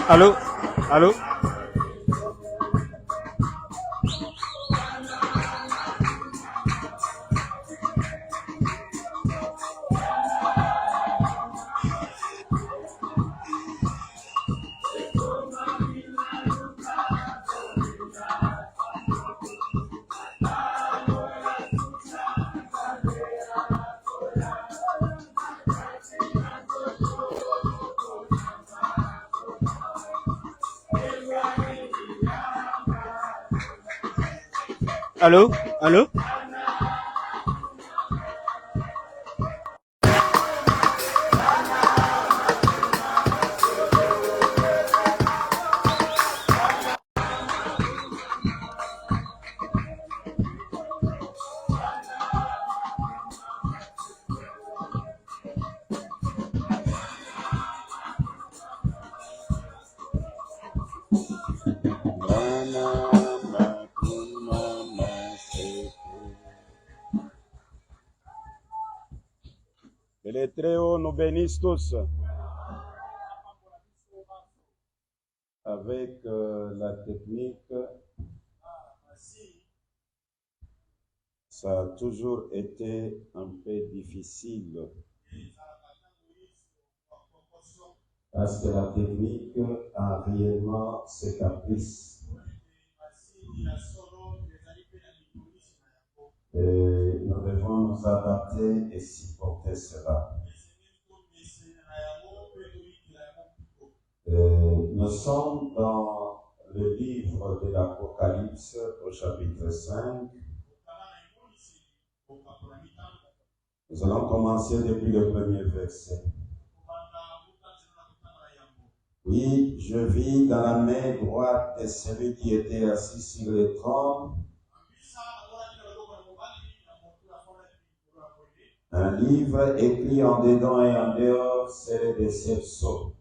Allô? Allô? Allô? Allô? Que les Très-Hauts nous bénissent tous. Avec la technique, ça a toujours été un peu difficile. Parce que la technique a réellement ses caprices. Et nous devons nous adapter et supporter cela. Nous sommes dans le livre de l'Apocalypse au chapitre 5. Nous allons commencer depuis le premier verset. Oui, je vis dans la main droite de celui qui était assis sur le trône un livre écrit en dedans et en dehors, scellé de 7 sceaux.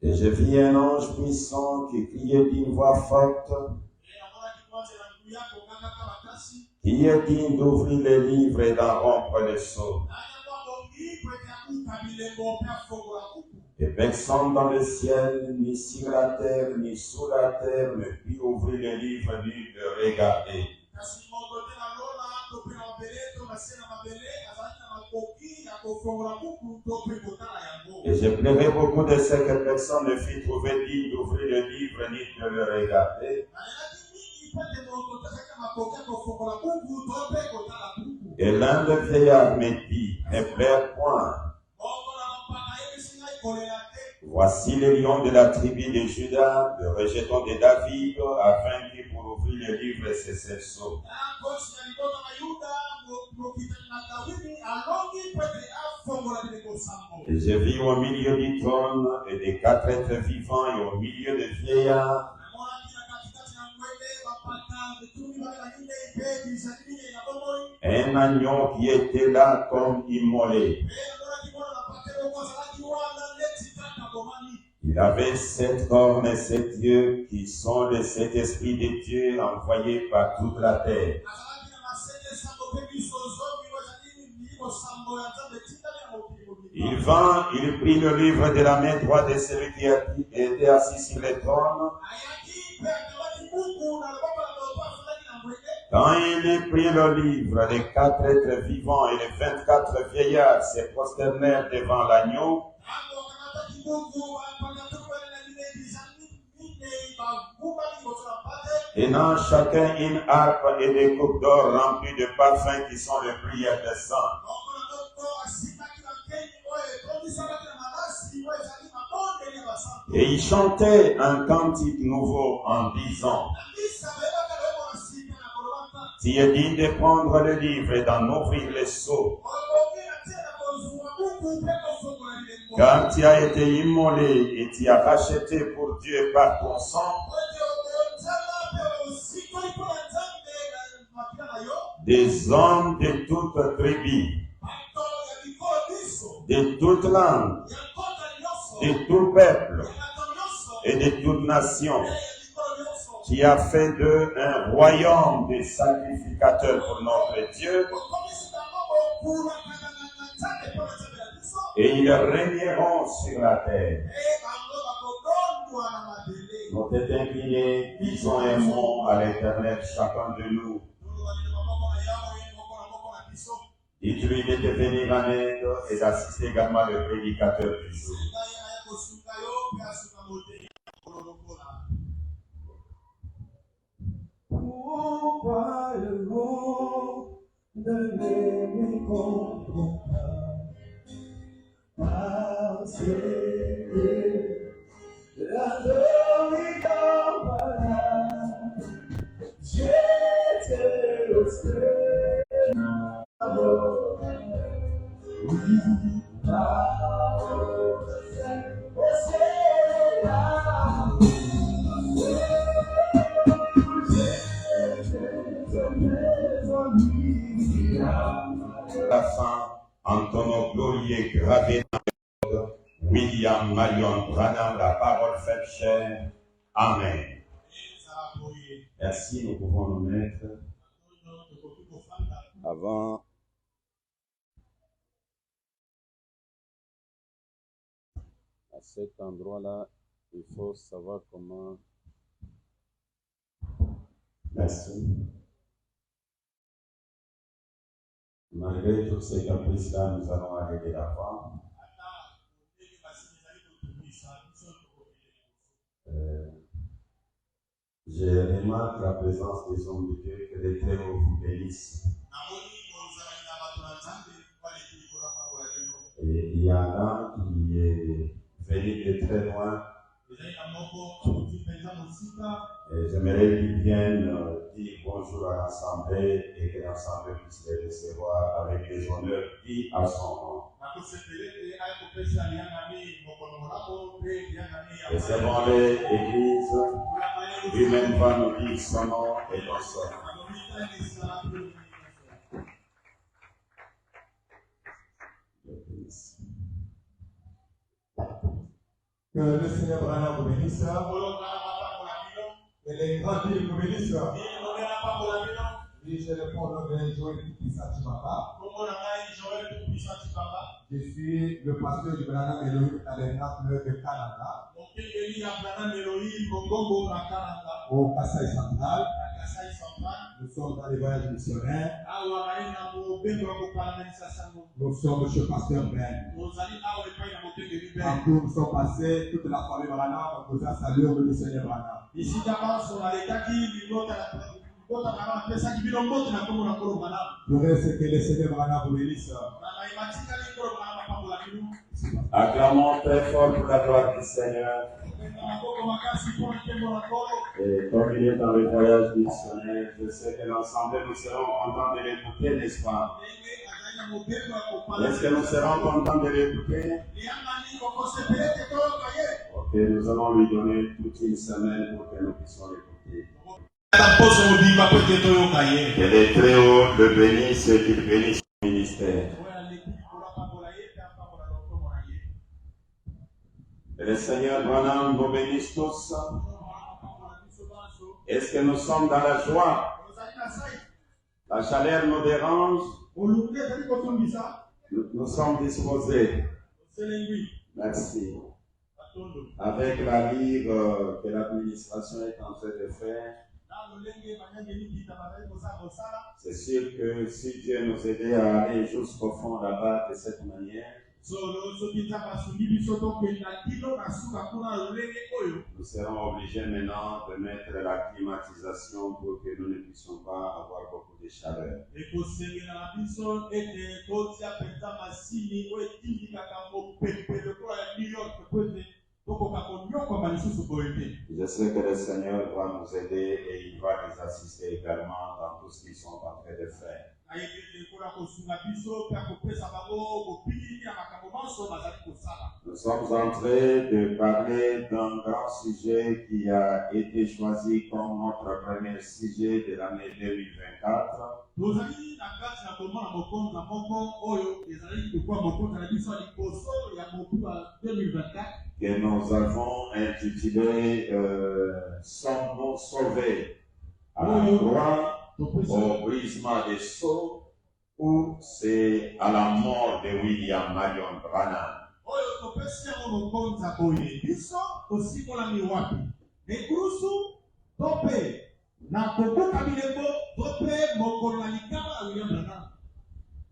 Et je vis un ange puissant qui criait d'une voix forte, qui est digne d'ouvrir les livres et d'en rompre les sceaux. Et personne dans le ciel, ni sur la terre, ni sous la terre, ne put ouvrir les livres ni de regarder. Et je plairais beaucoup de ce que personne ne fit trouver digne d'ouvrir le livre ni de le regarder. Et l'un des vieillards me dit, ne pleure point. Voici le lion de la tribu de Juda, le rejeton de David, a vaincu pour ouvrir le livre et ses 7 sceaux. Et je vis au milieu du trône et des 4 êtres vivants et au milieu des vieillards un agneau qui était là comme immolé. Il avait 7 cornes et 7 yeux qui sont les 7 esprits de Dieu envoyés par toute la terre. Il vint, il prit le livre de la main droite de celui qui était assis sur le trône. Quand il prit le livre, les 4 êtres vivants et les 24 vieillards se prosternèrent devant l'agneau. Tenant chacun une harpe et des coupes d'or remplies de parfums qui sont les prières des saints. Et ils chantaient un cantique nouveau en disant: Tu es digne de prendre le livre et d'en ouvrir les sceaux, car tu as été immolé et tu as racheté pour Dieu par ton sang des hommes de toute tribu, de toute langue, de tout peuple et de toute nation. Qui a fait d'eux un royaume de sacrificateurs pour notre Dieu, et ils régneront sur la terre. Nos têtes inclinées, disons un mot à l'Éternel, chacun de nous. Dites-lui de te venir en aide et d'assister également le prédicateur du jour. Pourquoi le monde ne m'aimait pas? Parce que la gloire voilà, j'étais au ciel. Oui, la fin, Antonio Glorier gravé dans le code, William Marion Branham, la parole faite chair. Amen. Merci, nous pouvons nous mettre. Avant à cet endroit-là, il faut savoir comment. Merci. Malgré tous ces caprices-là, nous allons arriver d'avant. Je remarque la présence des hommes de Dieu, que les Très-Hauts vous bénissent. Et il y en a qui est venu de très loin. Et j'aimerais qu'ils viennent dire bonjour à l'Assemblée et que l'Assemblée puisse les recevoir avec les honneurs dits à son nom. Recevons-les, Église, lui-même va nous dire son nom et son nom. Que le Seigneur Branham vous bénisse. Que les grandes villes vous bénissent. Et je réponds au nom de Joël Tout-Puissant Chibaba. Je suis le pasteur du Branham Elohim Tabernacle de Canada. Au Kasaï Central. Nous sommes dans les voyages missionnaires. Nous sommes M. Pasteur Ben. En tout, nous sommes passés, toute la famille Branham, nous a salué au nom du Seigneur Branham. Ici, je voudrais que le Seigneur Branham vous bénisse. Acclamons très fort pour la gloire du Seigneur. Et comme il est dans le voyage missionnaire, je sais que l'ensemble nous serons contents de l'écouter, n'est-ce pas? Est-ce que nous serons contents de l'écouter? Ok, nous allons lui donner toute une semaine pour que nous puissions l'écouter. Que les Très-Hauts le bénissent et qu'il bénisse son ministère. Que le Seigneur Branham nous bénisse tous. Est-ce que nous sommes dans la joie? La chaleur nous dérange? Nous sommes disposés. Merci. avec la livre que l'administration est en train de faire, c'est sûr que si Dieu nous aidait à aller jusqu'au fond là-bas de cette manière, nous serons obligés maintenant de mettre la climatisation pour que nous ne puissions pas avoir beaucoup de chaleur. Je sais que le Seigneur va nous aider et il va nous assister également dans tout ce qu'ils sont en train de faire. Nous sommes en train de parler d'un grand sujet qui a été choisi comme notre premier sujet de l'année 2024. Que nous avons intitulé Sommes-nous sauvés à la croix, au brisement des sceaux, ou c'est à la mort de William Marion Branham.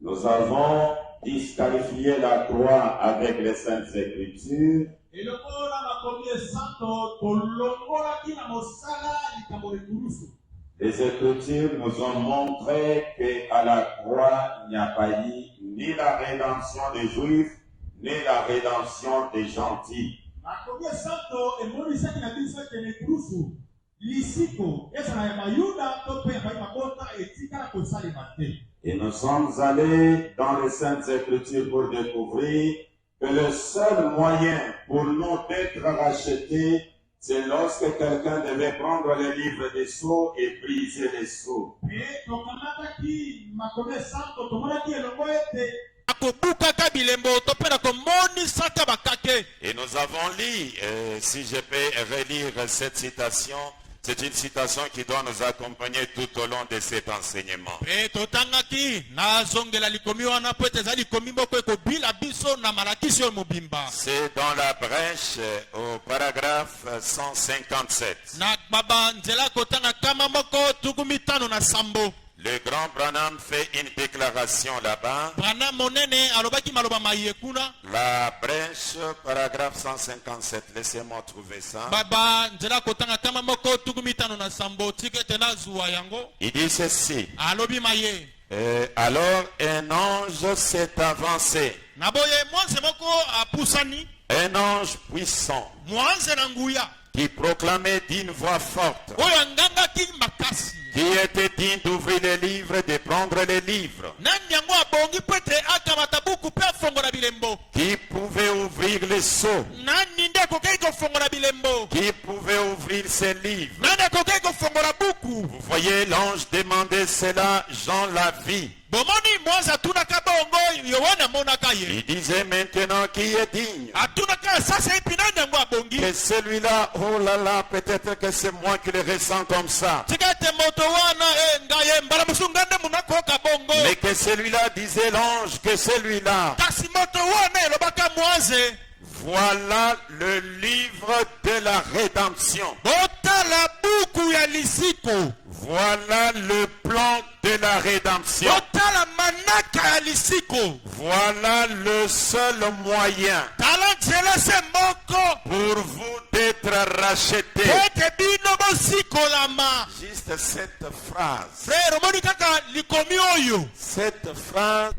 Nous avons disqualifié la croix avec les Saintes Écritures. Les Écritures nous ont montré qu'à la croix, il n'y a pas eu ni la rédemption des Juifs, ni la rédemption des gentils. Et nous sommes allés dans les Saintes Écritures pour découvrir que le seul moyen pour nous d'être rachetés, c'est lorsque quelqu'un devait prendre le livre des sceaux et briser les sceaux. Et nous avons lu, si je peux relire cette citation, c'est une citation qui doit nous accompagner tout au long de cet enseignement. C'est dans la brèche au paragraphe 157. Le grand Branham fait une déclaration là-bas. La brèche, paragraphe 157. Laissez-moi trouver ça. Il dit ceci. Alors un ange s'est avancé. Un ange puissant qui proclamait d'une voix forte, qui était digne d'ouvrir les livres, de prendre les livres, qui pouvait ouvrir les sceaux, qui pouvait ouvrir ses livres. Vous voyez, l'ange demandait cela, Jean la vit. Il disait maintenant qui est digne. Que celui-là, oh là là, peut-être que c'est moi qui le ressens comme ça. Mais que celui-là, disait l'ange, que celui-là, voilà le livre de la rédemption. Voilà le plan de la rédemption. Voilà le seul moyen pour vous d'être rachetés. Juste cette phrase. Cette phrase.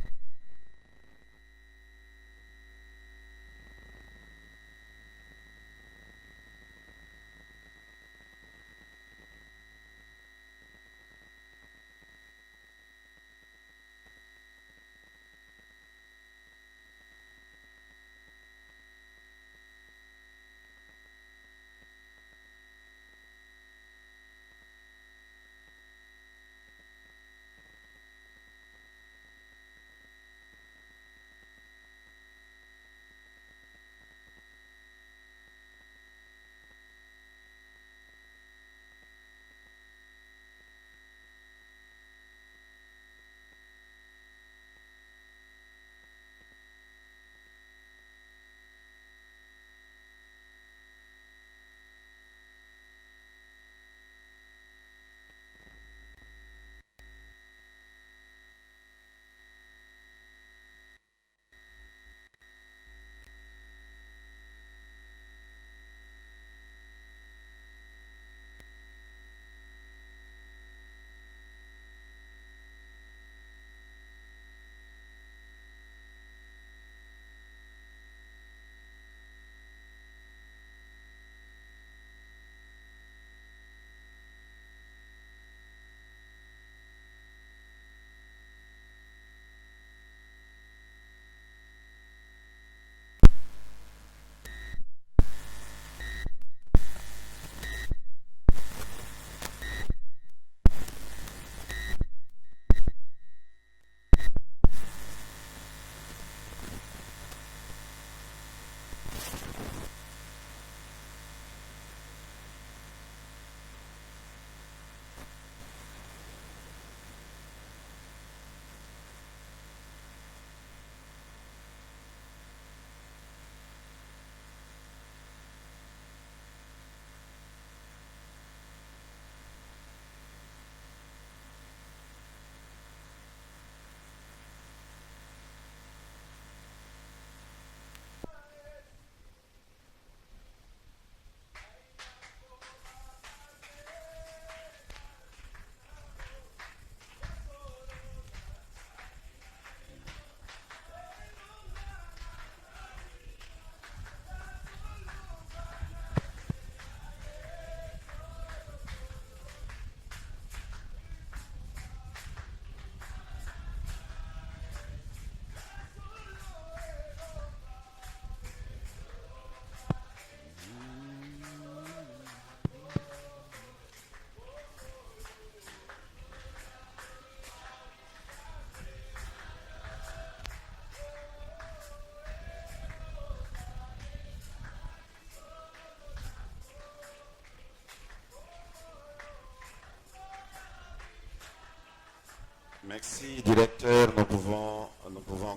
Merci, directeur. Nous pouvons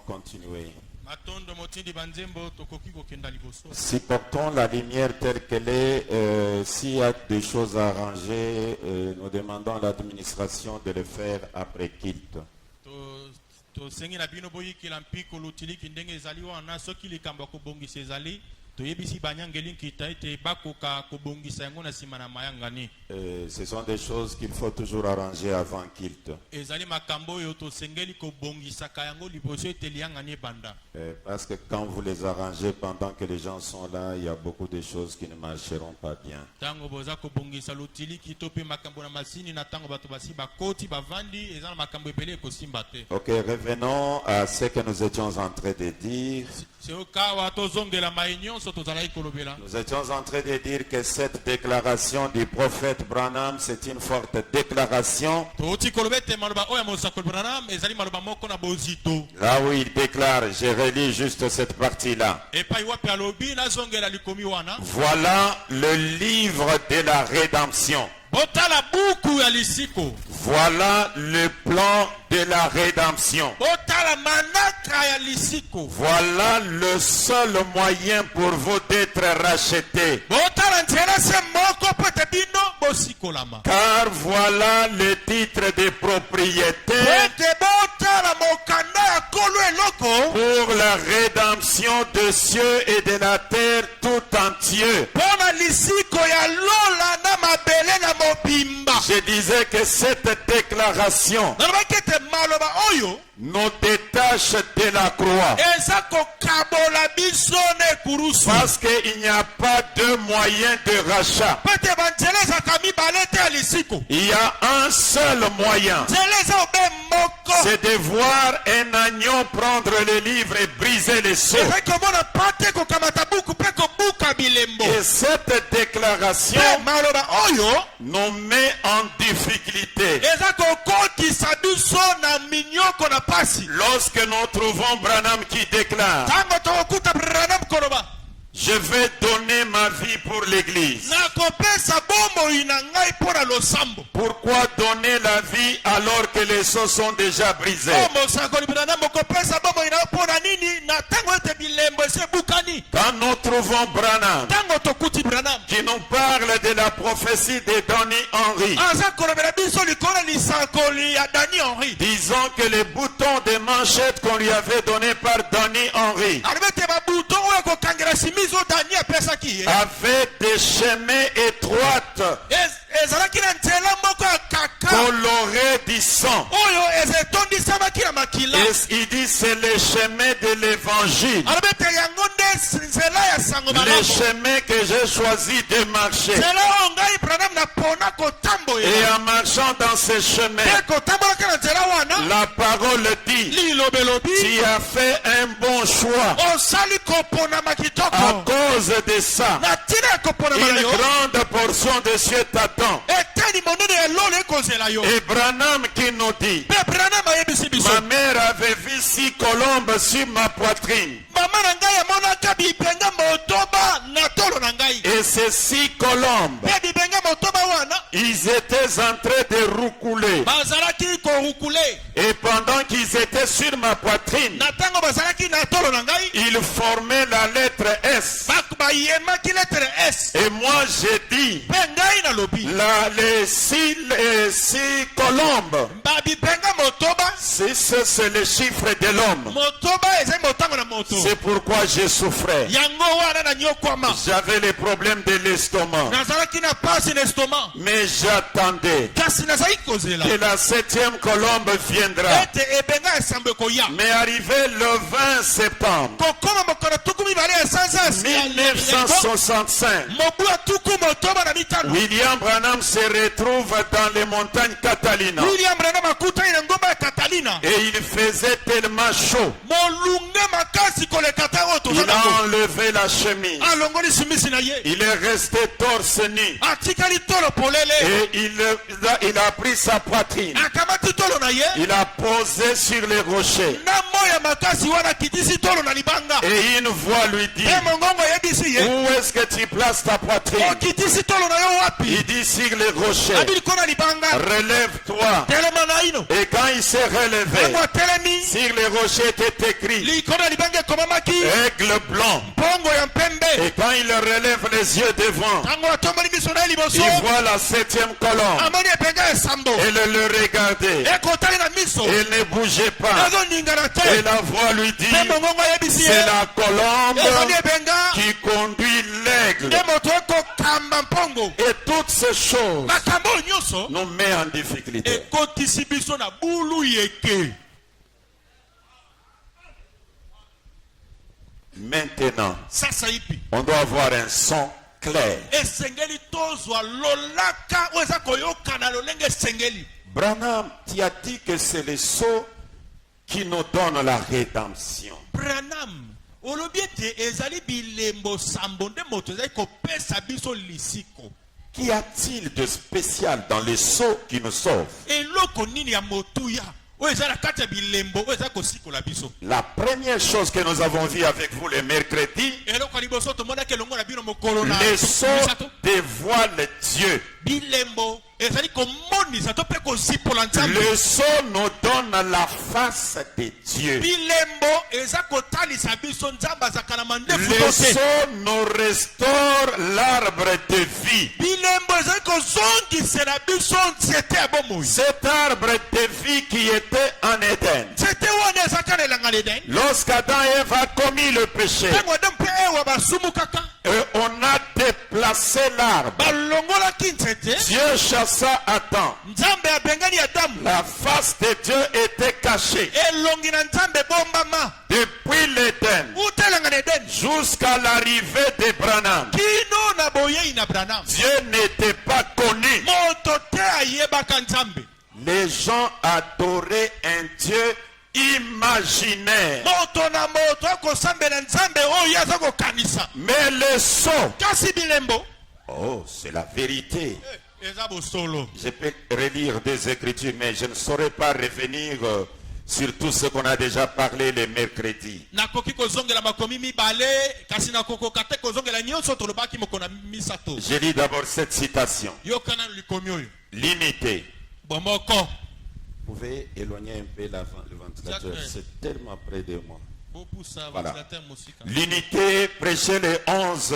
continuer. Si portons la lumière telle qu'elle est, s'il y a des choses à arranger, nous demandons à l'administration de le faire après culte. Ce sont des choses qu'il faut toujours arranger avant culte. Parce que quand vous les arrangez pendant que les gens sont là, il y a beaucoup de choses qui ne marcheront pas bien. Ok, revenons à ce que nous étions en train de dire. Nous étions en train de dire que cette déclaration du prophète Branham, c'est une forte déclaration. Là où il déclare, je relis juste cette partie-là. Voilà le livre de la rédemption. Voilà le plan de la rédemption. Voilà le seul moyen pour vous d'être rachetés. Car voilà le titre de propriété pour la rédemption des cieux et de la terre tout entier. Je disais que cette déclaration nous détache de la croix. Parce qu'il n'y a pas de moyen de rachat. Il y a un seul moyen. C'est de voir un agneau prendre le livre et briser les sceaux. Et cette déclaration nous met en difficulté. Lorsque nous trouvons Branham qui déclare, je vais donner ma vie pour l'église. Pourquoi donner la vie alors que les sceaux sont déjà brisés? Quand nous trouvons Branham qui nous parle de la prophétie de Donnie Henry, disons que les boutons de manchette qu'on lui avait donné par Donnie Henry avaient des chemins étroites colorés du sang. Et il dit c'est le chemin de l'évangile. Le chemin que j'ai choisi de marcher. Et en marchant dans ce chemin, la parole dit, tu as fait un bon choix. À cause de ça, une grande portion de cieux t'attend. Et Branham qui nous dit, ma mère avait vu 6 colombes sur ma poitrine. Et ces 6 colombes, ils étaient en train de roucouler. Et pendant qu'ils étaient sur ma poitrine, ils formaient la lettre S. Et moi j'ai dit, les 6 colombes, c'est le chiffre de l'homme. C'est pourquoi je souffrais. J'avais les problèmes de l'estomac. Mais j'attendais que la 7e colombe viendra. Mais arrivé le 20 septembre 1965, William Branham se retrouve dans les montagnes Catalina. Et il faisait tellement chaud. Il a enlevé la chemise. Il est resté torse nu. Et il a pris sa poitrine. Il a posé sur les rochers. Et une voix lui dit, où est-ce que tu places ta poitrine? Il dit, sur les rochers. Relève-toi. Et quand il s'est relevé, sur les rochers était écrit aigle blanc. Et quand il relève les yeux devant, il voit la 7e colonne. Et le regardait. Il ne bougeait pas. Et la voix lui dit, c'est la colombe qui conduit l'aigle. Et toutes ces choses nous mettent en difficulté. Maintenant, on doit avoir un son clair. Branham, tu as dit que c'est le sceau qui nous donne la rédemption. Qu'y a-t-il de spécial dans le sceau qui nous sauve? La première chose que nous avons vue avec vous le mercredi, le sceau dévoile Dieu. Le sceau nous donne la face de Dieu. Le sceau nous restaure l'arbre de vie. Cet arbre de vie qui était en Éden. Lorsqu'Adam et Ève a commis le péché, on a déplacé l'arbre. Dieu chassa Adam. La face de Dieu était cachée. Depuis l'Éden jusqu'à l'arrivée de Branham, Dieu n'était pas connu. Les gens adoraient un Dieu imaginaire. Mais le sceau, oh, c'est la vérité. Je peux relire des écritures, mais je ne saurais pas revenir sur tout ce qu'on a déjà parlé les mercredis. Je lis d'abord cette citation. L'unité. Vous pouvez éloigner un peu le ventilateur, c'est tellement près de moi. Voilà. L'unité prêchée le 11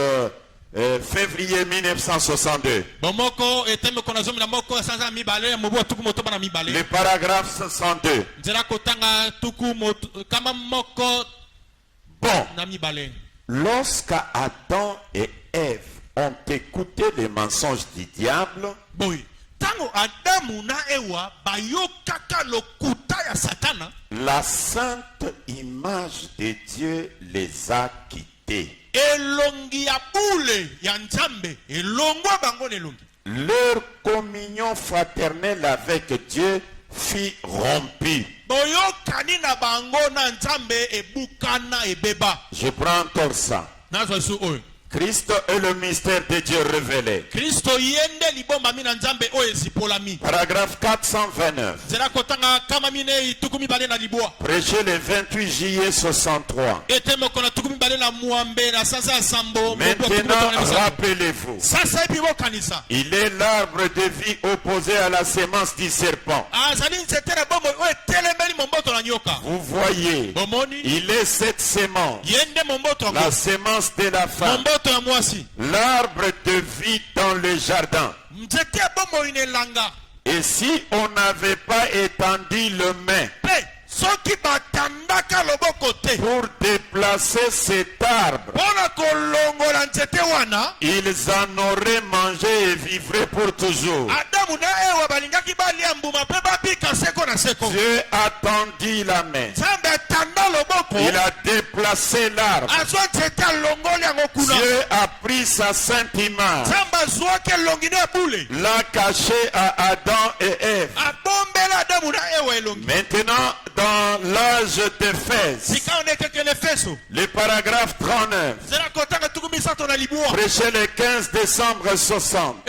février 1962. Le paragraphe 62. Bon, lorsqu'Adam et Ève ont écouté les mensonges du diable, la sainte image de Dieu les a quittés. Leur communion fraternelle avec Dieu fut rompue. Je prends encore ça. Christ est le mystère de Dieu révélé. Paragraphe 429. Prêché le 28 juillet 63. Maintenant, rappelez-vous. Il est l'arbre de vie opposé à la sémence du serpent. Vous voyez, il est cette sémence. La sémence de la femme. L'arbre de vie dans le jardin. Et si on n'avait pas étendu le main pour déplacer cet arbre, ils en auraient mangé et vivraient pour toujours. Dieu a tendu la main. Il a déplacé l'arbre. Dieu a pris sa sainte image, l'a caché à Adam et Ève. Maintenant, dans l'âge d'Éphèse, le paragraphe 39, Prêché le 15 décembre 60.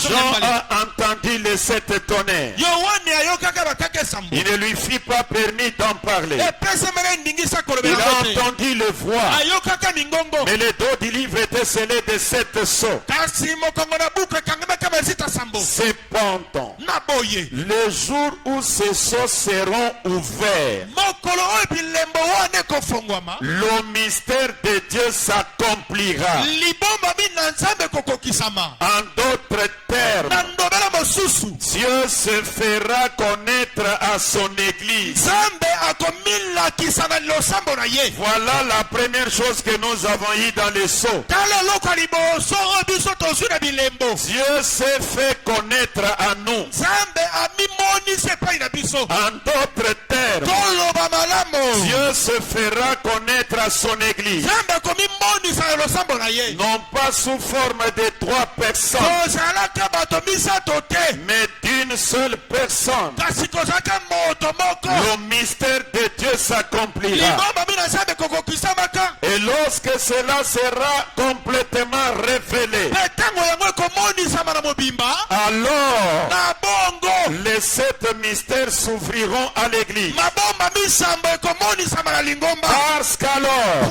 Jean a entendu les 7 tonnerres. Il ne lui fit pas permis d'en parler. Il a entendu le voix. Mais le dos du livre était scellé de 7 sceaux. Cependant, le jour où ces sceaux seront ouverts, le mystère de Dieu s'accomplira. En d'autres termes, Dieu se fera connaître à son église. Voilà la première chose que nous avons eue dans les sceaux. Dieu s'est fait connaître à nous. En d'autres termes, Dieu se fera connaître à son église. Non pas sous forme de 3 personnes, mais d'une seule personne. Le mystère de Dieu s'accomplira. Et lorsque cela sera complètement révélé, alors les 7 mystères s'ouvriront à l'église. Parce qu'alors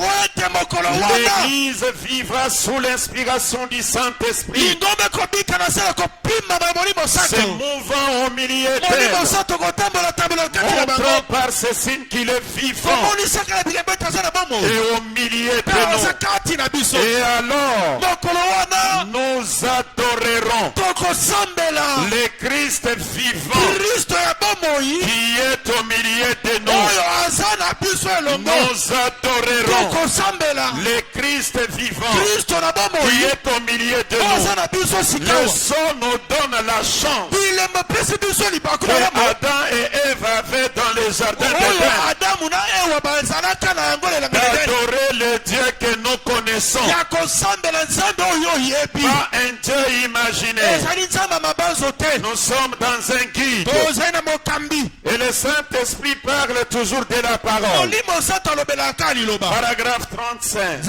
l'église vivra sous l'inspiration du Saint-Esprit, se mouvant au milieu d'elle, montrant par ses signes qu'il est vivant et au milieu de nous. Et alors nous adorerons le Christ vivant qui est au milieu de nous. Nous adorerons le Christ vivant qui est au milieu de nous. Le son nous donne la chance que Adam et Ève avaient dans le jardin d'Éden, d'adorer le Dieu que nous connaissons, pas un Dieu imaginé. Nous sommes dans un guide et le Saint-Esprit parle toujours de la parole. Paragraphe 35.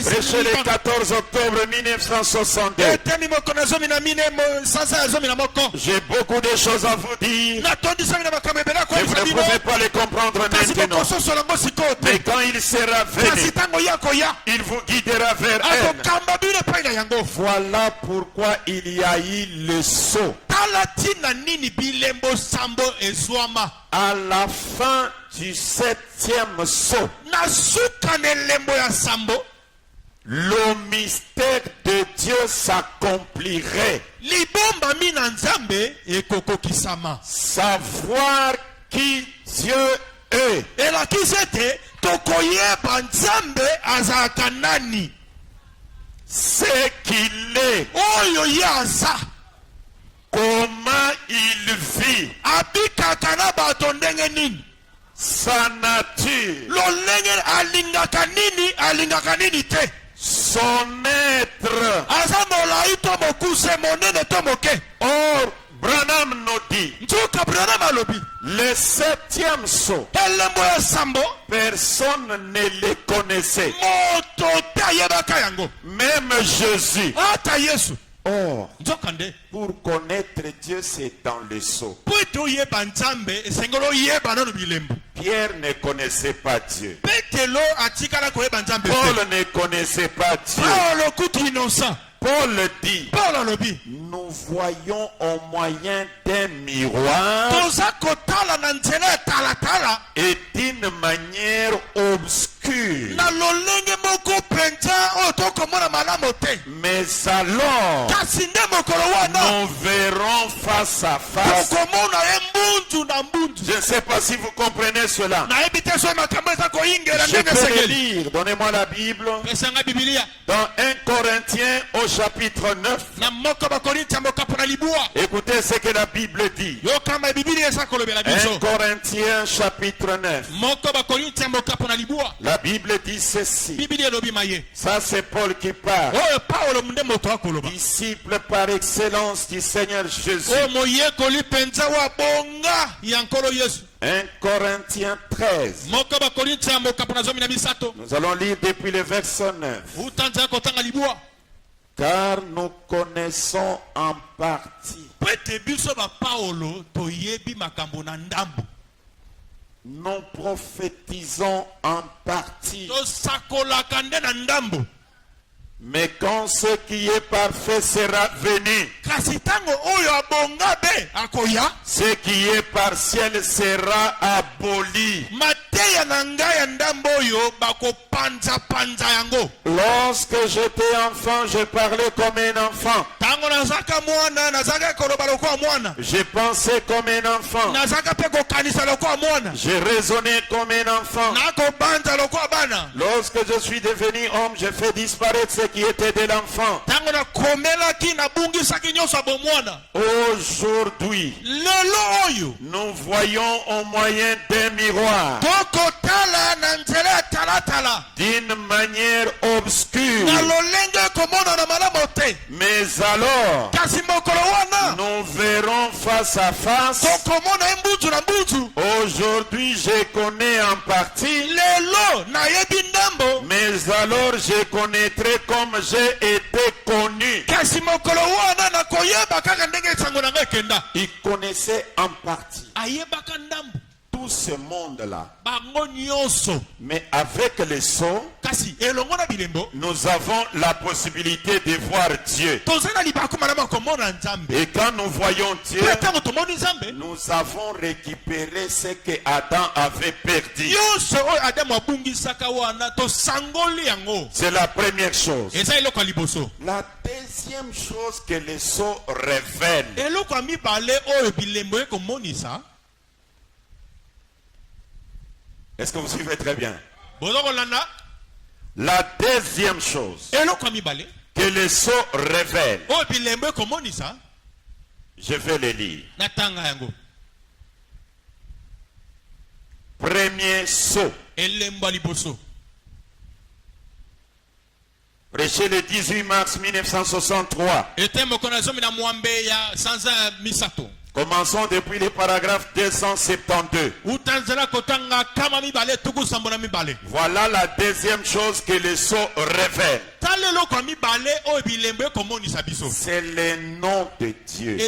Prêché le 14 octobre 1962. J'ai beaucoup de choses à vous dire, mais vous ne pouvez pas les comprendre maintenant. Mais quand il sera venu, il vous guidera vers elle. Voilà pourquoi il y a eu le sceau. À la fin du 7e sceau, le mystère de Dieu s'accomplirait. Savoir qui Dieu est. Ce qu'il est. Comment il vit. Sa nature. Son être. Or, Branham nous dit, le 7e sceau, personne ne le connaissait. Même Jésus. Or, pour connaître Dieu, c'est dans le sceau. Pierre ne connaissait pas Dieu. Paul ne connaissait pas Dieu. Paul dit, nous voyons au moyen d'un miroir et d'une manière obscure. Mais alors, nous verrons face à face. Je ne sais pas si vous comprenez cela. Je peux le lire. Donnez-moi la Bible. Dans 1 Corinthiens au chapitre 9. Écoutez ce que la Bible dit. 1 Corinthiens chapitre 9. La Bible dit ceci. Ça c'est Paul qui parle. Disciple par excellence du Seigneur Jésus. 1 Corinthiens 13. Nous allons lire depuis le verset 9. Car nous connaissons en partie. Nous prophétisons en partie. Mais quand ce qui est parfait sera venu, ce qui est partiel sera aboli. Lorsque j'étais enfant, je parlais comme un enfant. Je pensais comme un enfant. Je raisonnais comme un enfant. Lorsque je suis devenu homme, je fais disparaître ce qui était de l'enfant. Aujourd'hui, nous voyons au moyen d'un miroir, d'une manière obscure. Mais alors, nous verrons face à face. Aujourd'hui, je connais en partie. Mais alors, je connaîtrai comme j'ai été connu. Il connaissait en partie tout ce monde-là. Mais avec le son, nous avons la possibilité de voir Dieu. Et quand nous voyons Dieu, nous avons récupéré ce que Adam avait perdu. C'est la première chose. La deuxième chose que le son révèle, est-ce que vous suivez très bien? La deuxième chose que le sceau révèle, je vais le lire. Premier sceau, prêché le 18 mars 1963. Commençons depuis le paragraphe 272. Voilà la deuxième chose que le sceau révèle. C'est le nom de Dieu.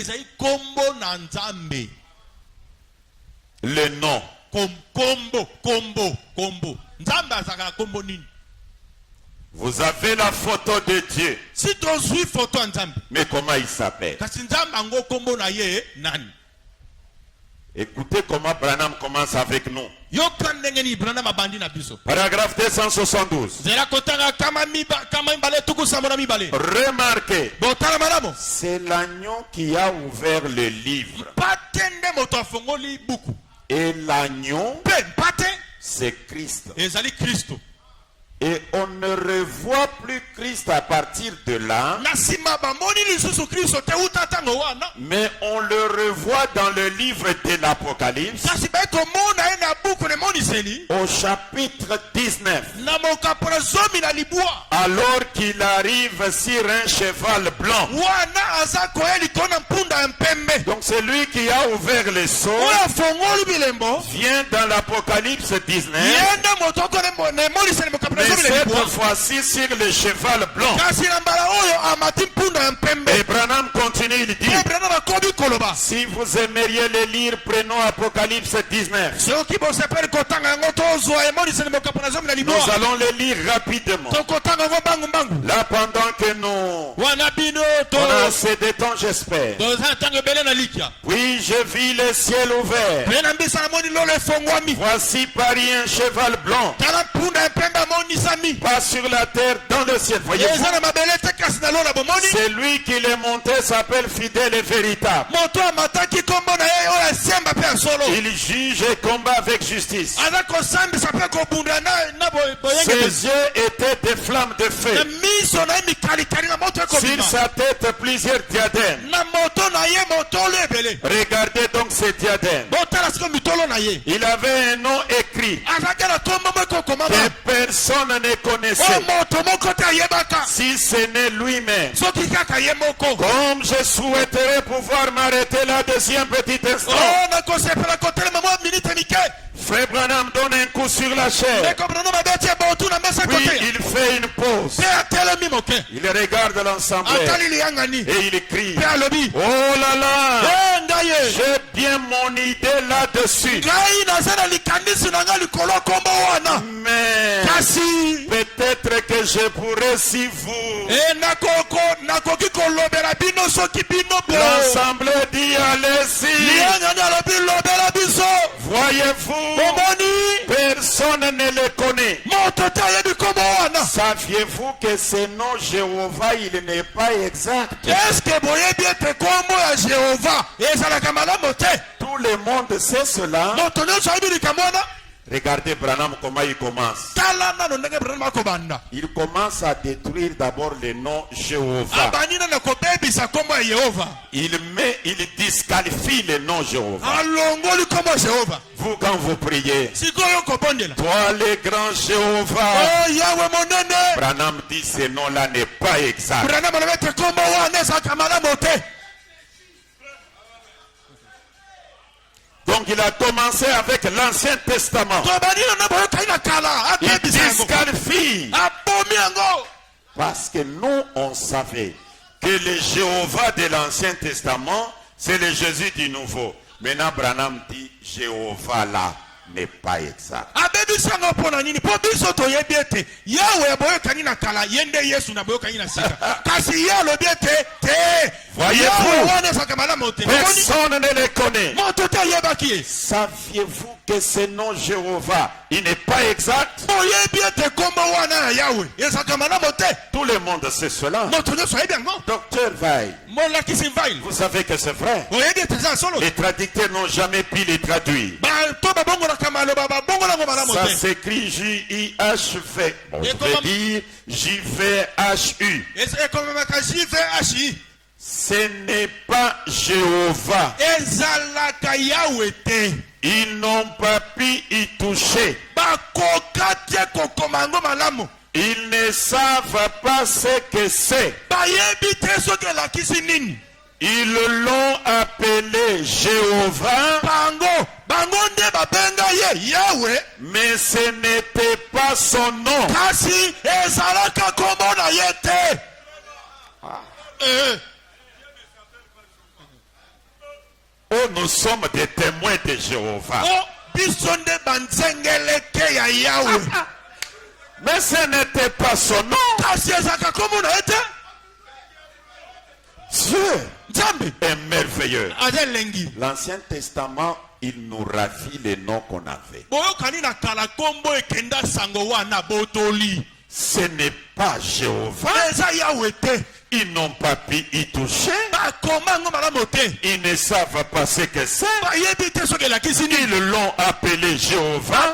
Le nom. Vous avez la photo de Dieu. Mais comment il s'appelle? Écoutez comment Branham commence avec nous. Paragraphe 272. Remarquez, c'est l'agneau qui a ouvert le livre. Et l'agneau, c'est Christ. Et on ne revoit plus Christ à partir de là, mais on le revoit dans le livre de l'Apocalypse, au chapitre 19, alors qu'il arrive sur un cheval blanc. Donc c'est lui qui a ouvert le sceau, vient dans l'Apocalypse 19, mais cette fois-ci sur le cheval blanc. Et Branham continue, il dit, si vous aimeriez le lire, prenons Apocalypse 19. Nous allons le lire rapidement. Là, pendant que nous on a assez de temps, j'espère. Oui, je vis le ciel ouvert. Voici Paris un cheval blanc. Pas sur la terre, dans le ciel. Voyez-vous? C'est lui qui l'est monté, s'appelle fidèle et véritable. Il juge et combat avec justice. Ses yeux étaient des flammes de feu. Sur sa tête, plusieurs diadèmes. Regardez donc ce diadème. Il avait un nom écrit que personne ne connaissait, si ce n'est lui-même. Comme je souhaiterais pouvoir m'arrêter là deuxième petit instant. Frère Branham donne un coup sur la chair. Puis il fait une pause. Il regarde l'ensemble et il crie: oh là là, j'ai bien mon idée là-dessus. Mais peut-être que je pourrais, si vous. L'ensemble dit: allez-y. Voyez-vous, personne ne le connaît. Saviez-vous que ce nom Jéhovah, il n'est pas exact? Tout le monde sait cela. Regardez Branham comment il commence. Il commence à détruire d'abord le nom Jéhovah. Il disqualifie le nom Jéhovah. Vous, quand vous priez, toi le grand Jéhovah, Branham dit ce nom-là n'est pas exact. Donc il a commencé avec l'Ancien Testament. Il disqualifie. Parce que nous, on savait que le Jéhovah de l'Ancien Testament, c'est le Jésus du Nouveau. Maintenant, Branham dit Jéhovah là n'est pas exact. Voyez-vous, personne ne le connaît. Saviez-vous que ce nom Jéhovah, il n'est pas exact? Tout le monde sait cela. Docteur Veil, vous savez que c'est vrai. Les traducteurs n'ont jamais pu les traduire. Ça s'écrit J-I-H-V. Bon, je vais dire J-V-H-U. Ce n'est pas Jéhovah. Ils n'ont pas pu y toucher. Ils ne savent pas ce que c'est. Ils l'ont appelé Jéhovah, mais ce n'était pas son nom. Oh, nous sommes des témoins de Jéhovah. Mais ce n'était pas son nom. Dieu est merveilleux. L'Ancien Testament, il nous ravit les noms qu'on avait. Ce n'est pas Jéhovah. Ils n'ont pas pu y toucher. Ils ne savent pas ce que c'est. Ils l'ont appelé Jéhovah,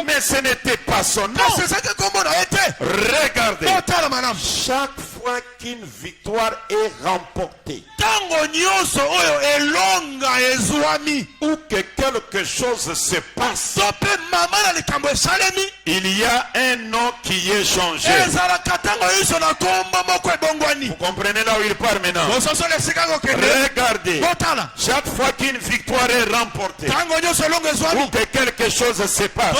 mais ce n'était pas son nom. Regardez, chaque fois qu'une victoire est remportée, ou que quelque chose se passe, il y a un nom qui est changé. Vous comprenez là où il part maintenant? Regardez, chaque fois qu'une victoire est remportée, ou que quelque chose se passe,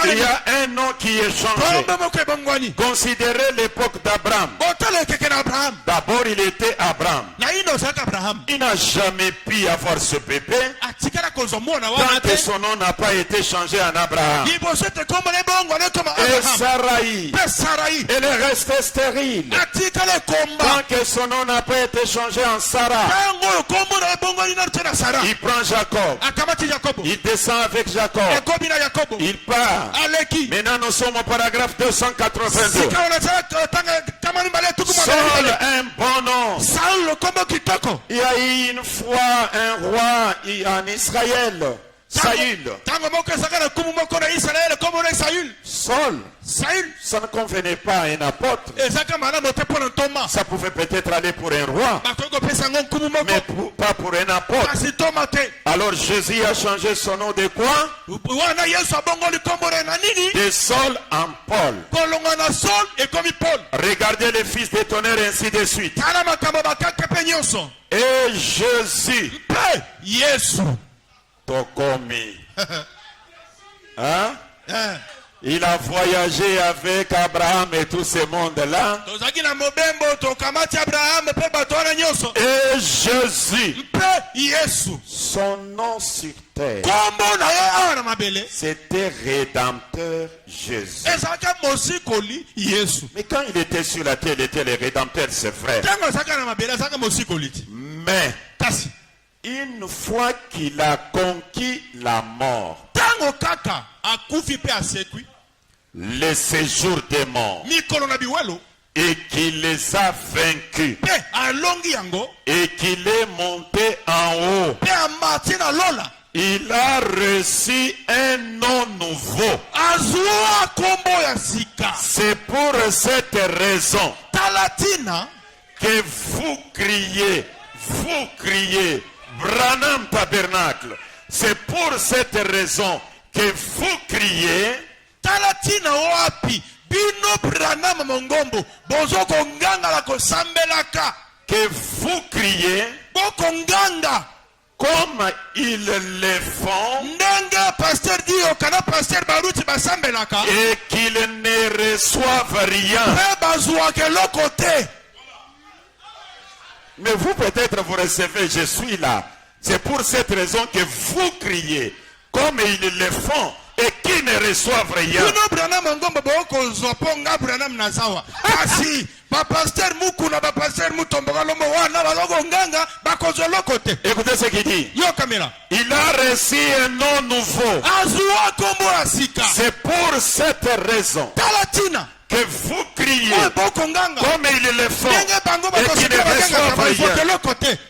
il y a un nom qui est changé. Considérez l'époque d'Abraham. D'abord il était Abraham. Il n'a jamais pu avoir ce bébé tant que son nom n'a pas été changé en Abraham. Et Sarai, elle est restée stérile tant que son nom n'a pas été changé en Sarah. Il prend Jacob, il descend avec Jacob, il part. Maintenant nous sommes au paragraphe 282. Saul, un bon nom. Il y a eu une fois un roi en Israël. Saül. Saul. Ça ne convenait pas à un apôtre. Ça pouvait peut-être aller pour un roi, mais pas pour un apôtre. Alors Jésus a changé son nom de quoi? De Saul en Paul. Regardez les fils des tonnerres, ainsi de suite. Et Jésus, Tokomi, hein? Il a voyagé avec Abraham et tout ce monde-là. Et Jésus, son nom sur terre, c'était Rédempteur Jésus. Mais quand il était sur la terre, il était le Rédempteur, c'est vrai. Mais une fois qu'il a conquis la mort, le séjour des morts, et qu'il les a vaincus, et qu'il est monté en haut, il a reçu un nom nouveau. C'est pour cette raison que vous criez, Branham Tabernacle. C'est pour cette raison que vous criez, Talatina wapi bino Branham Mongombo bozo konganga la kosambelaka, que vous criez bokonganga comme ils le font, nanga pasteur dio kana pasteur baruti basambelaka, et qu'ils ne reçoivent rien. Mais vous peut-être vous recevez, je suis là. C'est pour cette raison que vous criez comme ils le font et qui ne reçoivent rien. Écoutez ce qu'il dit. Il a reçu un nom nouveau. C'est pour cette raison que vous criez comme ils le font et qui ne reçoivent rien.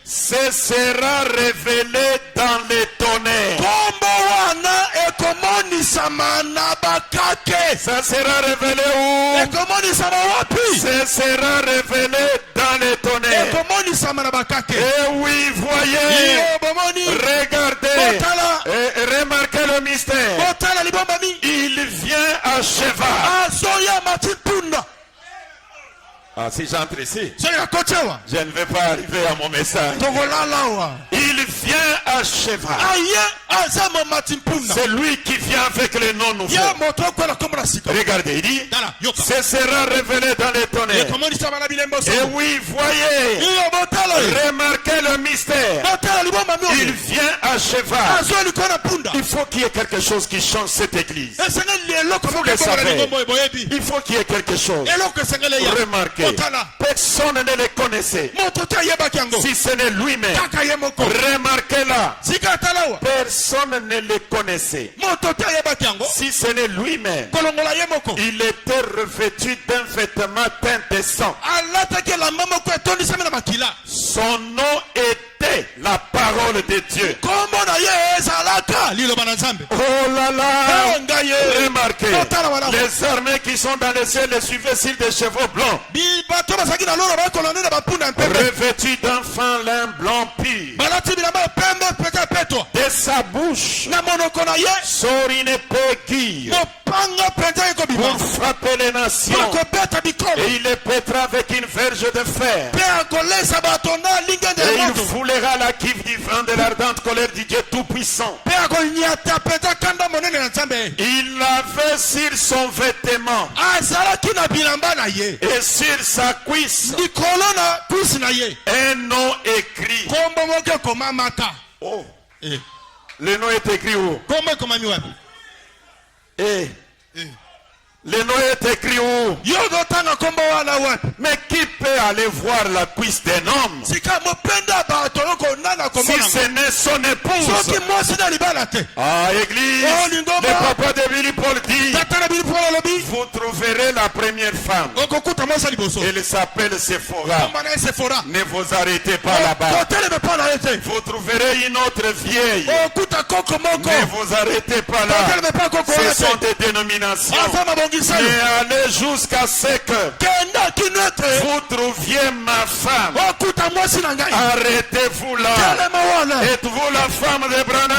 Ce sera révélé dans les tonnerres. Ça sera révélé où? Ce sera révélé dans les tonnerres. Et oui, voyez, regardez, remarquez le mystère. Il vient à cheval. Ah, si j'entre ici, je ne vais pas arriver à mon message. Il vient à cheval. C'est lui qui vient avec le nom nouveau. Regardez, il dit, ce sera révélé dans les tonnerres. Et oui, voyez, remarquez le mystère. Il vient à cheval. Il faut qu'il y ait quelque chose qui change cette église. Vous le savez. Il faut qu'il y ait quelque chose. Remarquez, personne ne le connaissait. Si ce n'est lui-même. Remarquez-là. Personne ne le connaissait. Si ce n'est lui-même. Il était revêtu d'un vêtement teint de sang. Son nom était la parole de Dieu. Oh là là. Remarquez, les armées qui sont dans le ciel les suivaient sur des chevaux blancs, revêtus d'un fin lin blanc pur. De sa bouche sort une épée aiguë pour frapper les nations, et il les pètera avec une verge de fer, et il foulera la cuve du vin de l'ardente colère du Dieu Tout-Puissant. Il avait sur son vêtement et sur sa cuisse un nom écrit. Oh. Le nom est écrit où? Le nom est écrit où? Mais qui peut aller voir la cuisse d'un homme si ce n'est son épouse? Ah, église, le papa de Billy Paul dit, vous trouverez la première femme. Elle s'appelle Sephora. Ne vous arrêtez pas là-bas. Vous trouverez une autre vieille. Ne vous arrêtez pas là. Ce sont des dénominations. Mais allez jusqu'à ce que vous trouviez ma femme. Arrêtez-vous là. Êtes-vous la femme de Branham?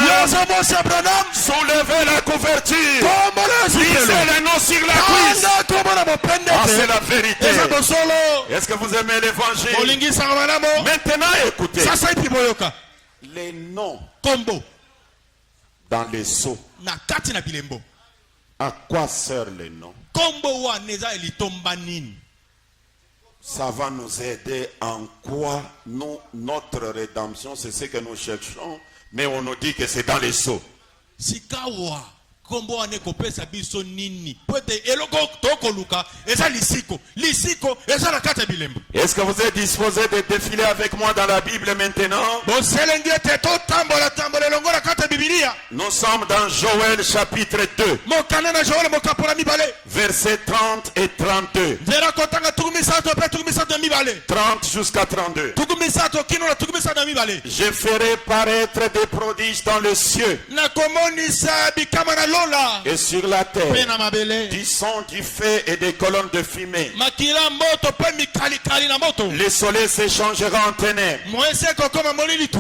Soulevez la couverture. Lisez les noms sur la cuisse. Ah, c'est la vérité. Est-ce que vous aimez l'évangile? Maintenant écoutez. Les noms dans les seaux. À quoi servent les noms? Ça va nous aider en quoi notre rédemption, c'est ce que nous cherchons, mais on nous dit que c'est dans les seaux. Est-ce que vous êtes disposé de défiler avec moi dans la Bible maintenant? Nous sommes dans Joël chapitre 2, versets 30 et 32. 30 jusqu'à 32. Je ferai paraître des prodiges dans le cieux et sur la terre, du sang, du feu et des colonnes de fumée. Le soleil s'échangera en ténèbres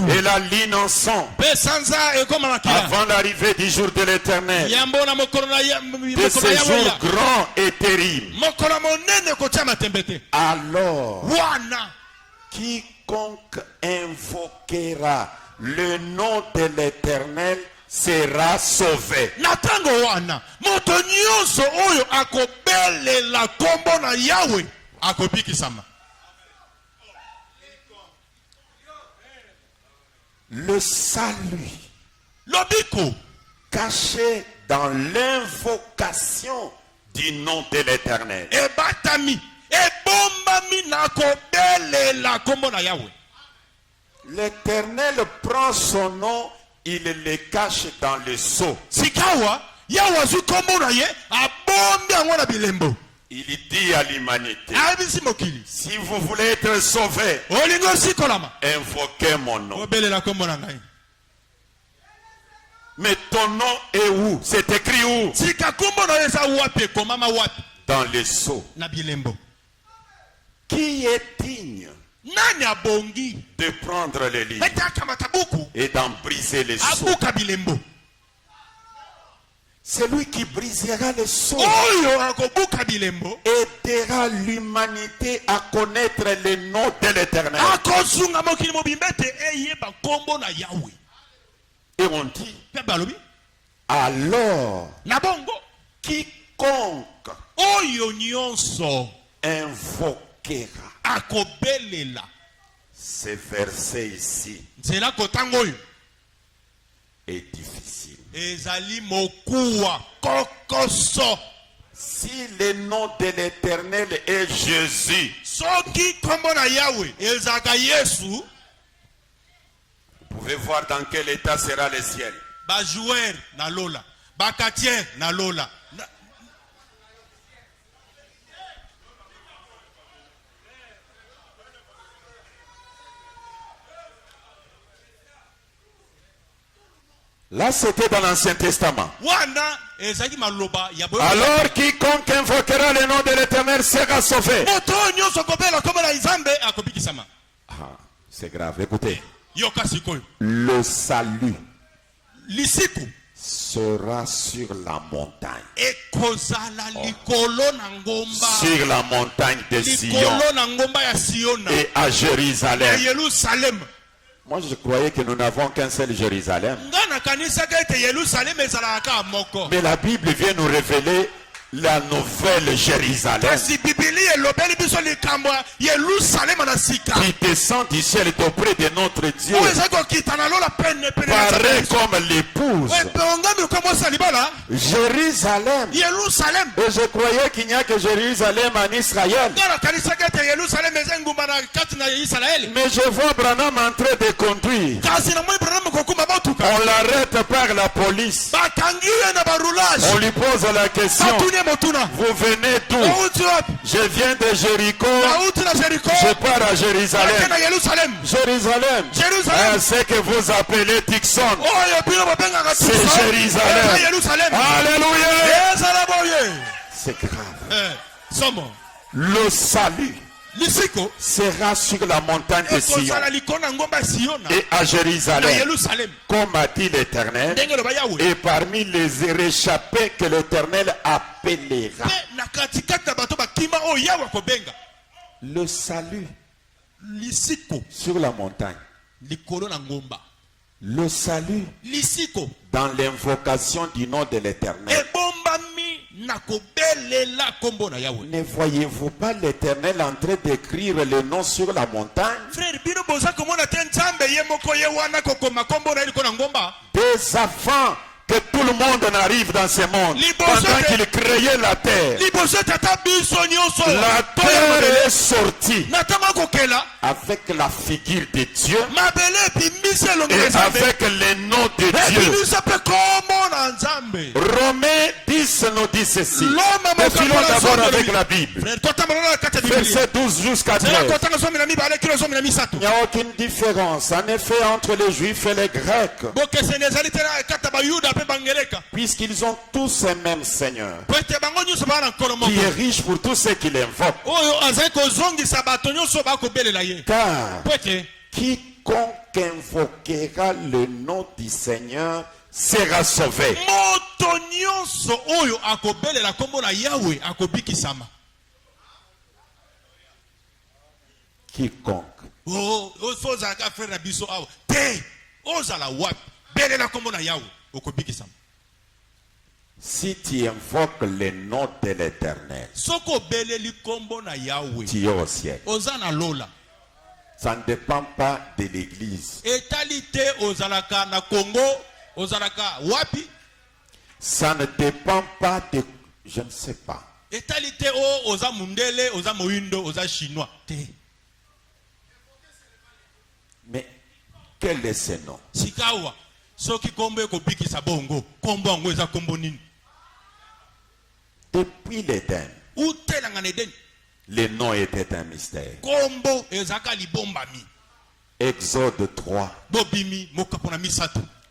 et la lune en sang avant l'arrivée du jour de l'Éternel, de ces jours grands et terribles. Alors, quiconque invoquera le nom de l'Éternel sera sauvé. Le salut caché dans l'invocation du nom de l'Éternel. L'Éternel prend son nom, il le cache dans le seau. Il dit à l'humanité, si vous voulez être sauvé, invoquez mon nom. Mais ton nom est où? C'est écrit où? Dans le seau. Qui est digne de prendre les livres et d'en briser les seaux? Celui qui brisera les seaux aidera l'humanité à connaître le nom de l'Éternel. Et on dit, alors, quiconque invoquera. Ce verset ici est difficile. Si le nom de l'Éternel est Jésus, vous pouvez voir dans quel état sera le ciel. Là, c'était dans l'Ancien Testament. Alors, quiconque invoquera le nom de l'Éternel sera sauvé. Ah, c'est grave, écoutez. Le salut sera sur la montagne. Sur la montagne de Sion et à Jérusalem. Moi, je croyais que nous n'avons qu'un seul Jérusalem. Mais la Bible vient nous révéler la nouvelle Jérusalem qui descend du ciel auprès de notre Dieu, pareil comme l'épouse. Jérusalem. Et je croyais qu'il n'y a que Jérusalem en Israël. Mais je vois Branham en train de conduire. On l'arrête par la police. On lui pose la question. Vous venez d'où? Je viens de Jéricho. Je pars à Jérusalem. Jérusalem. C'est que vous appelez Tixon. C'est Jérusalem. Alléluia. C'est grave. Le salut sera sur la montagne de Sion et à Jérusalem, comme a dit l'Éternel, et parmi les réchappés que l'Éternel appellera. Le salut sur la montagne. Le salut dans l'invocation du nom de l'Éternel. Ne voyez-vous pas l'Éternel en train d'écrire le nom sur la montagne? Des enfants que tout le monde n'arrive dans ce monde. Pendant qu'il créait la terre, la terre est sortie avec la figure de Dieu et avec le nom de Dieu. Romains 10 nous dit ceci. Défilons d'abord avec la Bible. Verset 12 jusqu'à 13. Il n'y a aucune différence en effet entre les Juifs et les Grecs, puisqu'ils ont tous un même Seigneur, qui est riche pour tous ceux qui l'invoquent. Car quiconque invoquera le nom du Seigneur sera sauvé. Quiconque. Si tu invoques le nom de l'Éternel, tu es au ciel. Ça ne dépend pas de l'église. Ça ne dépend pas de... Je ne sais pas. Mais quel est ce nom? Depuis l'Éden, le nom était un mystère. Exode 3.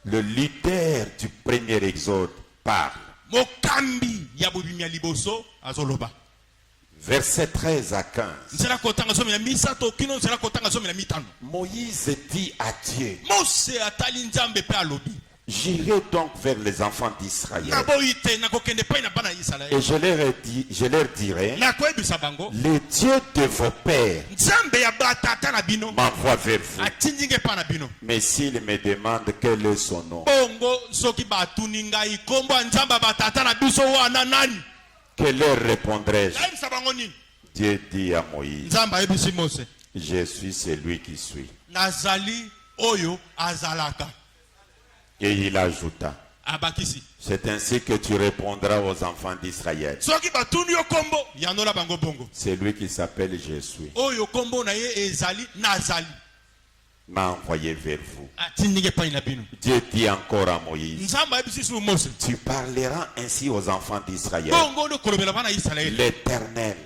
Le leader du premier exode parle. Verset 13 à 15. Moïse dit à Dieu, j'irai donc vers les enfants d'Israël et je leur dirai, le Dieu de vos pères m'envoie vers vous. Mais s'il me demande quel est son nom, que leur répondrai-je? Dieu dit à Moïse, je suis celui qui suis. Et il ajouta, c'est ainsi que tu répondras aux enfants d'Israël. C'est lui qui s'appelle Je suis m'a envoyé vers vous. Dieu dit encore à Moïse, tu parleras ainsi aux enfants d'Israël. L'Éternel,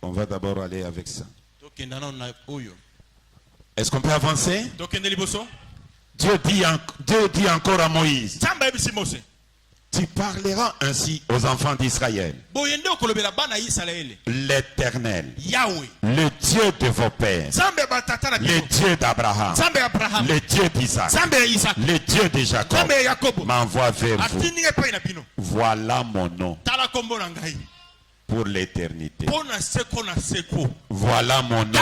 on va d'abord aller avec ça. Est-ce qu'on peut avancer? Dieu dit encore à Moïse, tu parleras ainsi aux enfants d'Israël. L'Éternel, le Dieu de vos pères, le Dieu d'Abraham, le Dieu d'Isaac, le Dieu de Jacob, m'envoie vers vous. Voilà mon nom pour l'éternité. Voilà mon nom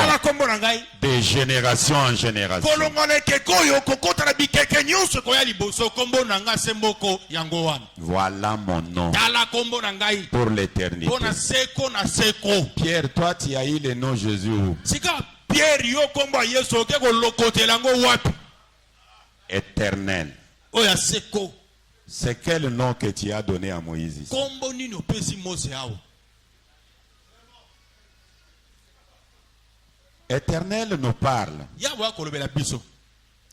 de génération en génération. Voilà mon nom pour l'éternité. Pierre, toi tu as eu le nom Jésus. Pierre yo kombo Yesu ke ko lokotelango wapi. Éternel. Oya seko. C'est quel nom que tu as donné à Moïse ici? Kombo nini opesi Mose awo. Éternel nous parle. Yawa kolobela biso.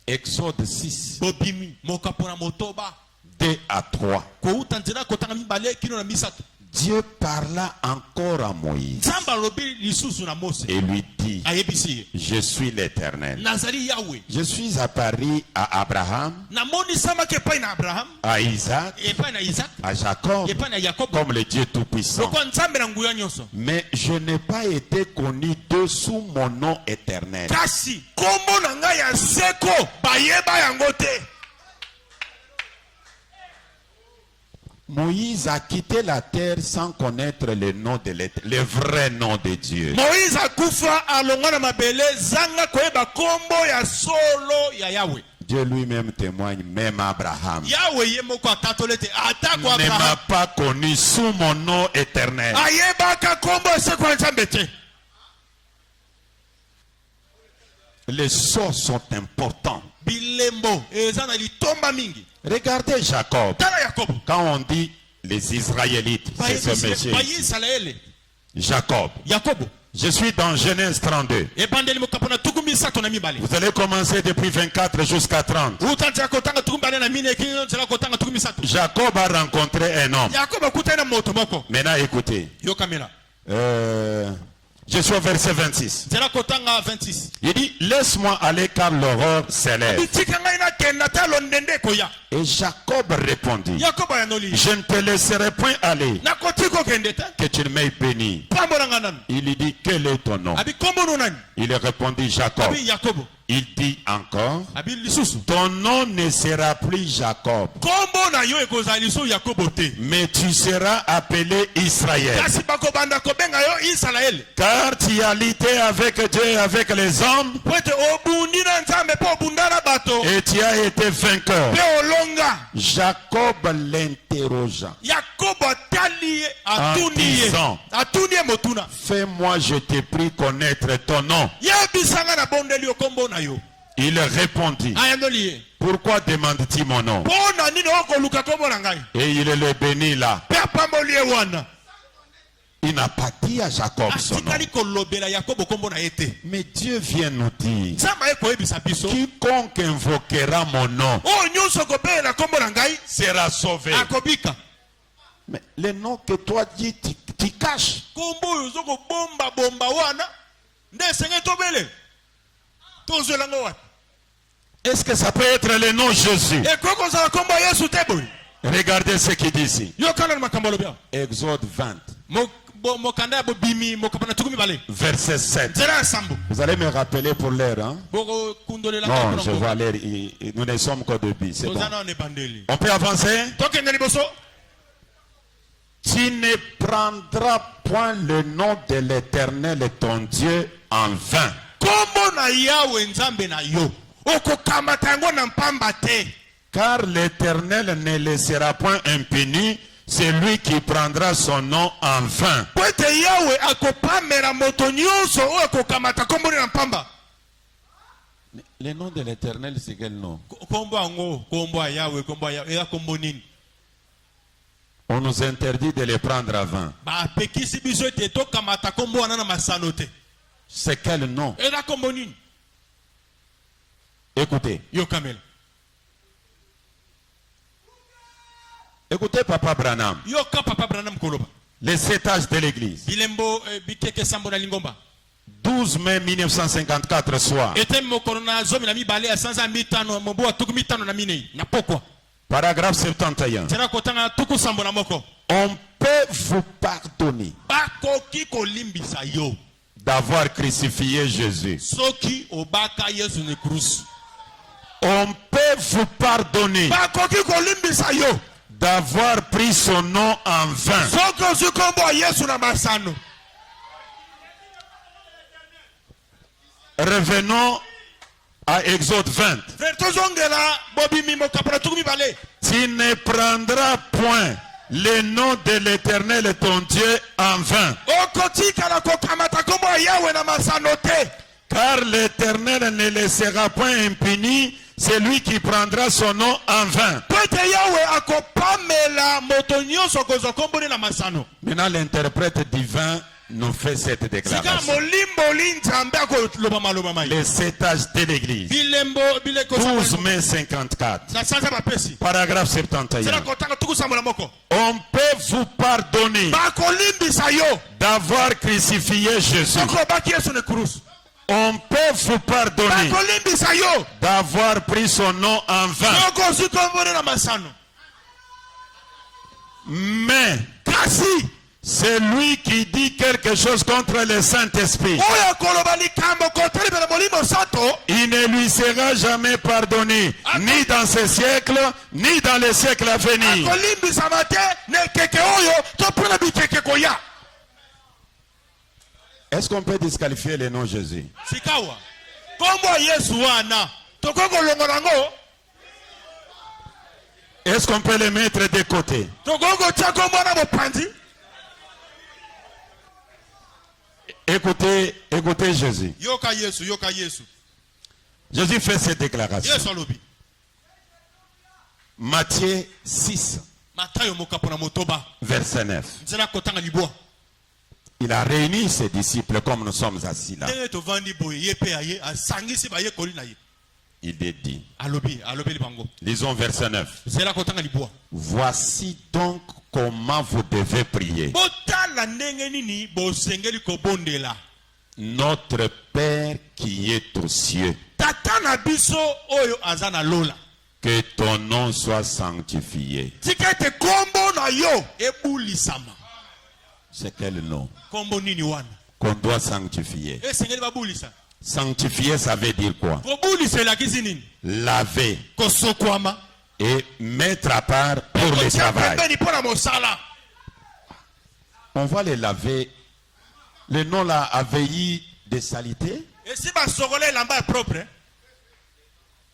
Exode 6. Bobimi mokapona motoba 2 à 3. ko utanzira ko tanga mibale kino na misato. Dieu parla encore à Moïse Nzamba lobi lisusu na Mose. et lui dit, Ayebisi. je suis l'Éternel. Nazali Yahweh. Je suis apparu à Abraham, Na moni sama ke pa na Abraham, à Isaac, e pa na Isaac, à Jacob, e pa na Jacob. comme le Dieu Tout-Puissant. Loko nzambe na nguya nyonso. Mais je n'ai pas été connu dessous mon nom éternel. Kasi kombo na ngai ya seko bayeba yango te. Moïse a quitté la terre sans connaître le nom de l'Éternel, le vrai nom de Dieu. Moïse akufa alonga na mabele zanga koyeba kombo ya solo ya Yahweh. Dieu lui-même témoigne, même Abraham Yahweh ye moko atatole te atako ne m'a Abraham. pas connu sous mon nom éternel. Ayebaka kombo seko ya nzambe te. Les sources sont importants. Bilembo eza na litomba mingi. Regardez Jacob. Tala Yakobo. Quand on dit les Israélites, c'est ce monsieur. Bayi Israël. Jacob. Yakobo. Je suis dans Genèse 32. Ebandeli mokapona tukumi sato na mibale. Vous allez commencer depuis 24 jusqu'à 30. Utanza kotanga tukumi na mine kinyo tsala kotanga tukumi sato. Jacob a rencontré un homme. Yakobo kutana moto moko. Maintenant écoutez. Yo kamera. Je suis au verset 26. Tsala kotanga 26. Il dit, laisse-moi aller car l'aurore s'élève. Bitika ngai na kenda talo ndende koya. Et Jacob répondit, Yakobo yanoli. je ne te laisserai point aller, Na kotiko kende ta. que tu ne m'aies béni. Pambo na nganan. Il lui dit, quel est ton nom? Abi kombo no nani? Il répondit, Jacob. Abi Yakobo. Il dit encore, Abi lisusu. ton nom ne sera plus Jacob, Kombo na yo ekozali lisu Yakobo te. mais tu seras appelé Israël. Kasi bakobanda kobenga yo Israël. Car tu as lutté avec Dieu et avec les hommes, Pote obundi na nzambe po obundana bato. et tu as été vainqueur. Pe olonga. Jacob l'interrogea. Yakobo atali En disant, atuni motuna. fais-moi, je te prie, connaître ton nom. Yebisanga na bondeli okombo na yo. Il répondit, Ayandoli. pourquoi demandes-tu mon nom? Pona nini okoluka kombo na ngai? Et il le bénit là. Pe pamboli wana. Il n'a pas dit à Jacob son nom. Atikali kolobela Yakobo kombo na ete. Mais Dieu vient nous dire, Nzamba ekoyebisa biso. quiconque invoquera mon nom O nyonso kobela kombo na ngai sera sauvé. akobika. Mais le nom que toi dis, tu caches. Kombo yozo ko bomba bomba wana. Nde senge tobele. Tozelango wana. Est-ce que ça peut être le nom Jésus? E koko za kombo Yesu tebo. Regardez ce qu'il dit ici. Yo kana na makambo lobia. Exode 20, Mokanda ya bobimi mokapana tukumi bale. verset 7. Zera sambo. Vous allez me rappeler pour l'heure, hein? Boko kundolela Non, je vois l'heure. Nous ne sommes qu'au début. C'est bon. Tozana ne bandeli. On peut avancer? Toke ndeli boso. Tu ne prendras point le nom de l'Éternel ton Dieu en vain. Kombo na Yahweh nzambe na yo. Okokamata yango na mpamba te. Car l'Éternel ne laissera point impuni celui qui prendra son nom en vain. Poete Yahweh akopamela moto nyonso oyo akokamata kombo na mpamba. Le nom de l'Éternel, c'est quel nom? Kombo yango, kombo ya Yahweh, kombo ya Yahweh, kombo nini? On nous interdit de les prendre en vain. Ba pekisi biso ete tokamata kombo wana na masano te. C'est quel nom? Eza kombo nini? Écoutez. Yo kamela. Écoutez Papa Branham. Yo ka papa Branham koloba. Les 7 âges de l'église. Bilembo bikeke sambo na lingomba. 12 mai 1954 soir. Ete mokolo na zomi na mibale ya sanza mitano mobo wa tuku mitano na mine. Na pokwa. Paragraphe 71. Tena kotanga tuku sambo na moko. On peut vous pardonner Bakoki kolimbisa yo. d'avoir crucifié Jésus. Soki obaka Yesu ne krus. On peut vous pardonner Bakoki kolimbisa yo. d'avoir pris son nom en vain. Soko zikombo Yesu na masano. Revenons à Exode 20. Tu ne prendras point le nom de l'Éternel ton Dieu en vain. Car l'Éternel ne laissera point impuni celui qui prendra son nom en vain. Maintenant, l'interprète divin nous fait cette déclaration. Les 7 âges de l'Église. 12 mai 54. Paragraphe 71. On peut vous pardonner d'avoir crucifié Jésus. On peut vous pardonner d'avoir pris son nom en vain. Mais celui qui dit quelque chose contre le Saint-Esprit, il ne lui sera jamais pardonné, ni dans ce siècle, ni dans les siècles à venir. Est-ce qu'on peut disqualifier le nom Jésus? Est-ce qu'on peut le mettre de côté? Écoutez Jésus. Jésus fait cette déclaration. Matthieu 6, verset 9. Il a réuni ses disciples comme nous sommes assis là. Il est dit. Lisons verset 9. Voici donc comment vous devez prier. Notre Père qui est aux cieux, que ton nom soit sanctifié. C'est quel nom qu'on doit sanctifier? Sanctifier, ça veut dire quoi? Laver et mettre à part pour le travail. On va les laver. Le nom là a veillé de saleté.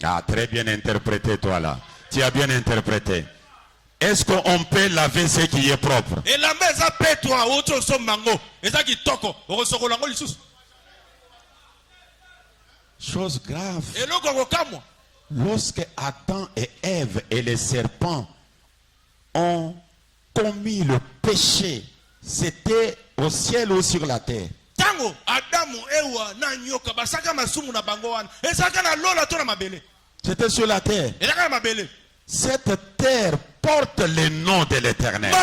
Ah, très bien interprété toi là. Tu as bien interprété. Est-ce qu'on peut laver ce qui est propre? Chose grave. Lorsque Adam et Ève et les serpents ont commis le péché, c'était au ciel ou sur la terre? C'était sur la terre. Cette terre porte le nom de l'Éternel.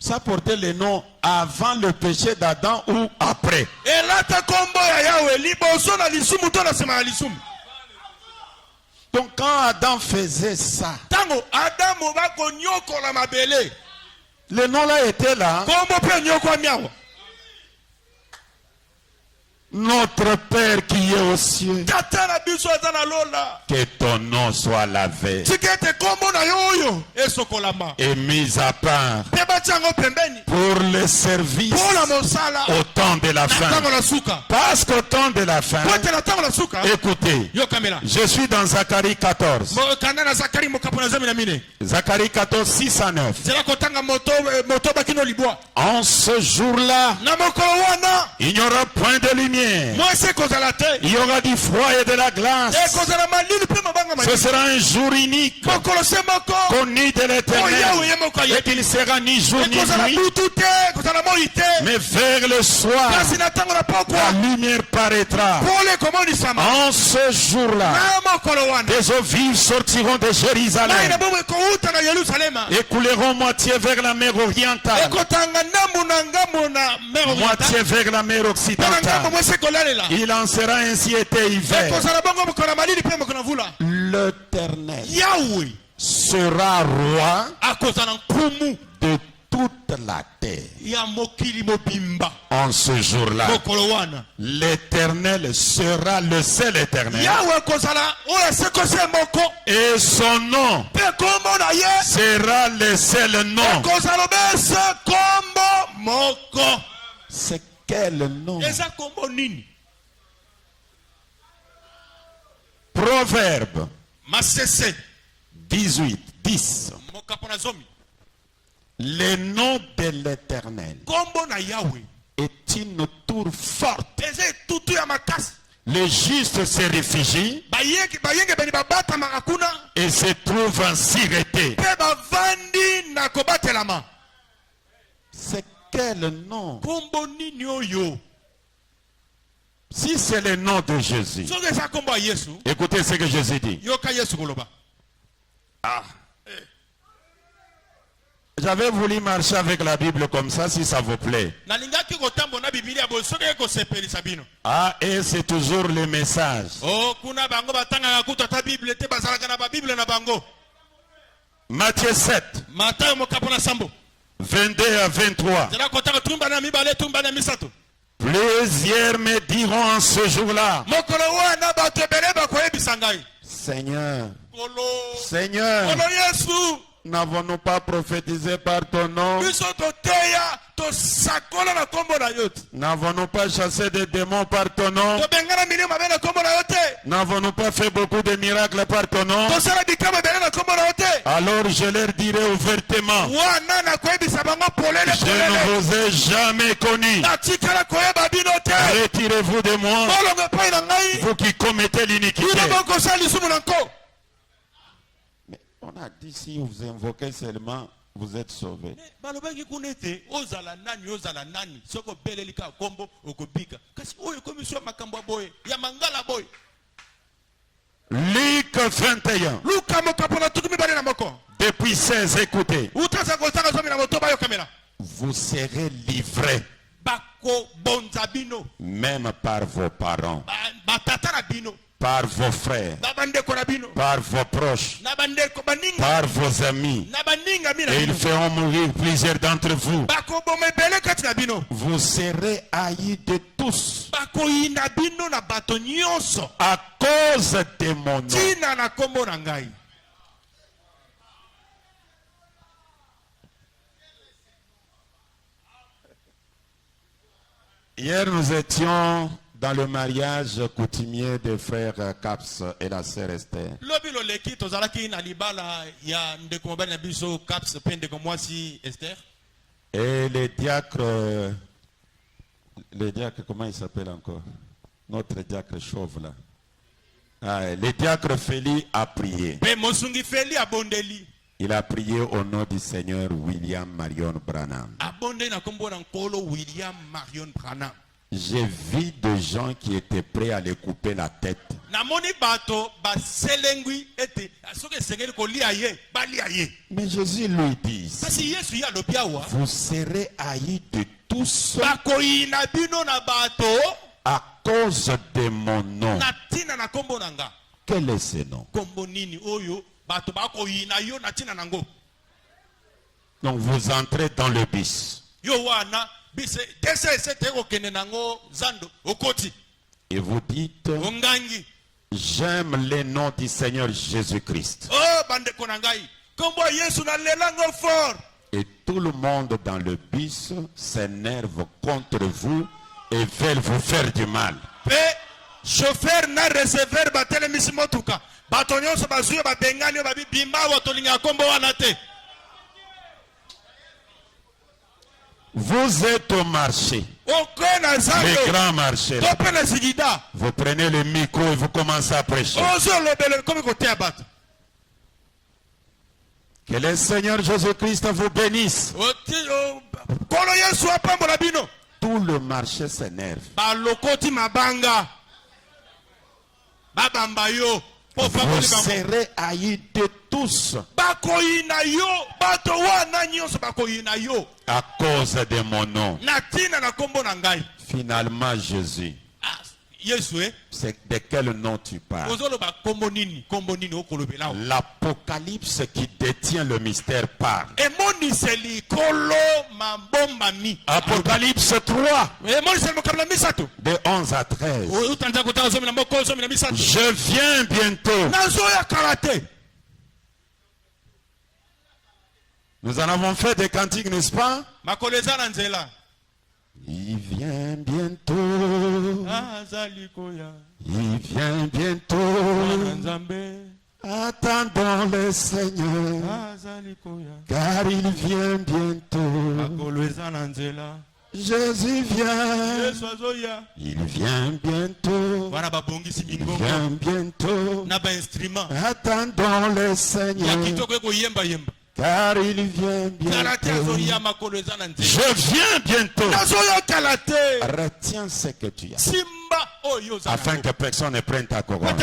Ça portait le nom avant le péché d'Adam ou après? Donc quand Adam faisait ça, le nom là était là. Notre Père qui est aux cieux, que ton nom soit lavé et mis à part pour le service au temps de la fin. Parce qu'au temps de la fin, écoutez, je suis dans Zacharie 14. Zacharie 14, 6 à 9. En ce jour-là, il n'y aura point de lumière. Il y aura du froid et de la glace. Ce sera un jour unique, connu de l'Éternel, et qu'il sera ni jour ni nuit. Mais vers le soir, la lumière paraîtra. En ce jour-là, des eaux vives sortiront de Jérusalem et couleront moitié vers la mer orientale, moitié vers la mer occidentale. Il en sera ainsi été hiver. L'Éternel sera roi de toute la terre. En ce jour-là, l'Éternel sera le seul Éternel. Et son nom sera le seul nom. C'est quel nom? Proverbe 18, 10. Le nom de l'Éternel Kombo na Yahweh. est une tour forte. Eze tutu ya makasi. Les justes se réfugient Bayenge beni babata makakuna. et se trouvent en sûreté. Pe bavandi na kobatelama. C'est quel nom? Kombo nini oyo? Si c'est le nom de Jésus, Soki eza kombo ya Yesu. écoutez ce que Jésus dit. Yoka Yesu koloba. J'avais voulu marcher avec la Bible comme ça, si ça vous plaît. Nalingaki kotambo na Biblia bo soki ekosepelisa bino. Ah, et c'est toujours le message. Oh kuna bango batangaka kuta ta Bible te bazalaka na ba Bible na bango. Matthieu 7, Matayo mokapo na sambo. 22 à 23. Zela kotaka tumba na mibale tumba na misato. Plusieurs me diront en ce jour-là, Mokolo wana bato ebele bakoyebisa ngai. Seigneur, Kolo. Seigneur, Kolo Yesu. n'avons-nous pas prophétisé par ton nom? Biso toteya tosakola na kombo na yo te. N'avons-nous pas chassé des démons par ton nom? Tobengana milimo mabe na kombo na yo te. N'avons-nous pas fait beaucoup de miracles par ton nom? Tosala bikama ebele na kombo na yo te. Alors je leur dirai ouvertement, Wana na koyebisa bango polele je ne polele. vous ai jamais connus. Natikala koyeba bino te. Retirez-vous de moi, Bolongo epai na ngai. vous qui commettez l'iniquité. Bino bokosala lisumu na nko. Mais on a dit, si vous invoquez seulement, vous êtes sauvés. Balobaki kuna ete ozala nani soko beleli ka kombo okobika. Kasi oyo komisio makambo ya boye ya mangala boye. Luc 21, Luka mokapo na tuku mibale na moko. depuis 16, écoutez. Utaza kotanga zomi na moto bayo kamera. Vous serez livrés, Bako bonza bino. même par vos parents, Batata na bino. par vos frères, Babandeko na bino. par vos proches, Na bandeko baninga. par vos amis. Na baninga mina Et ils bino. feront mourir plusieurs d'entre vous. Bako bomebele kati na bino. Vous serez haïs de tous Bako ina bino na bato nyonso. à cause de mon nom. Tina na kombo na ngai. Hier, nous étions dans le mariage coutumier des frères Caps et la sœur Esther. Lobi lo leki tozalaki na libala ya ndeko mobali na biso Caps pe ndeko mwasi Esther. Et le diacre, comment il s'appelle encore? Notre diacre chauve là. Ah, le diacre Félix a prié. Pe mosungi feli abondeli. Il a prié au nom du Seigneur William Marion Branham. Abonde na kombo na nkolo William Marion Branham. J'ai vu des gens qui étaient prêts à les couper la tête. Namoni bato baselengwi ete soki esengeli kolia ye balia ye. Mais Jésus lui dit, Kasi Yesu ya lobi awa. vous serez haïs de tous Bakoyina bino na bato à cause de mon nom. na tina na kombo na nga. Quel est ce nom? Kombo nini oyo bato bakoyina yo na tina nango. Donc vous entrez dans le bus Yo wana bise dese sete okende nango zando okoti. et vous dites, Ongangi. j'aime le nom du Seigneur Jésus-Christ. Oh bandeko na ngai. Kombo Yesu na lelango fort. Et tout le monde dans le bus s'énerve contre vous et veulent vous faire du mal. Pe chauffeur na receveur batelemisi motuka. Bato nyonso bazuyo babengani babi bimba watolinga kombo wana te. Vous êtes au marché, Okona le zando. grand marché. là. Topena sigida. Vous prenez le micro et vous commencez à prêcher. Ozo lobele komi kotea bato. Que le Seigneur Jésus-Christ vous bénisse. Kolo Yesu apambola bino. Tout le marché s'énerve. Balokoti mabanga. Babamba yo. Vous serez haïs de tous Bakoyina yo. Bato wana nyonso bakoyina yo. à cause de mon nom. Na tina na kombo na ngai. Finalement, Jésus, Ah, Yesu c'est de quel nom tu parles? ozoloba kombo nini okolobela. L'Apocalypse qui détient le mystère parle. Emoniseli kolo mambomba mi. Apocalypse 3, Emoniseli mokabla misato. de 11 à 13. Utanza kutaka zomi na moko zomi na misato. Je viens bientôt. Nazoya karate. Nous en avons fait des cantiques, n'est-ce pas? Makoleza na nzela. Il vient bientôt. Azali koya. Il vient bientôt. Nzambe. Attendons le Seigneur, car il vient bientôt. Jésus vient. Il vient bientôt. Il vient bientôt. Attendons le Seigneur, car il vient bientôt. Je viens bientôt. Retiens ce que tu as, afin que personne ne prenne ta couronne.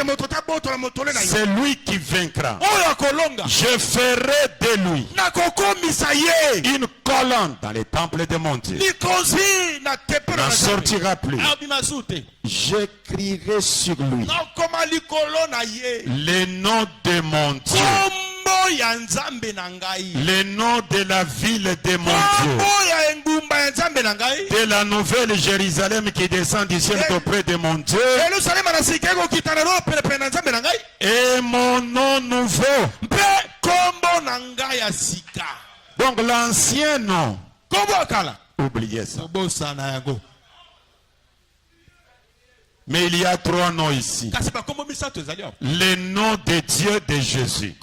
C'est lui qui vaincra. Je ferai de lui une colonne dans les temples de mon Dieu. Il n'en sortira plus. J'écrirai sur lui le nom de mon Dieu, le nom de la ville de mon Dieu, de la nouvelle Jérusalem qui descend du ciel auprès de mon Dieu, et mon nom nouveau. Donc l'ancien nom, oubliez ça. Mais il y a 3 noms ici. Le nom de Dieu de Jésus,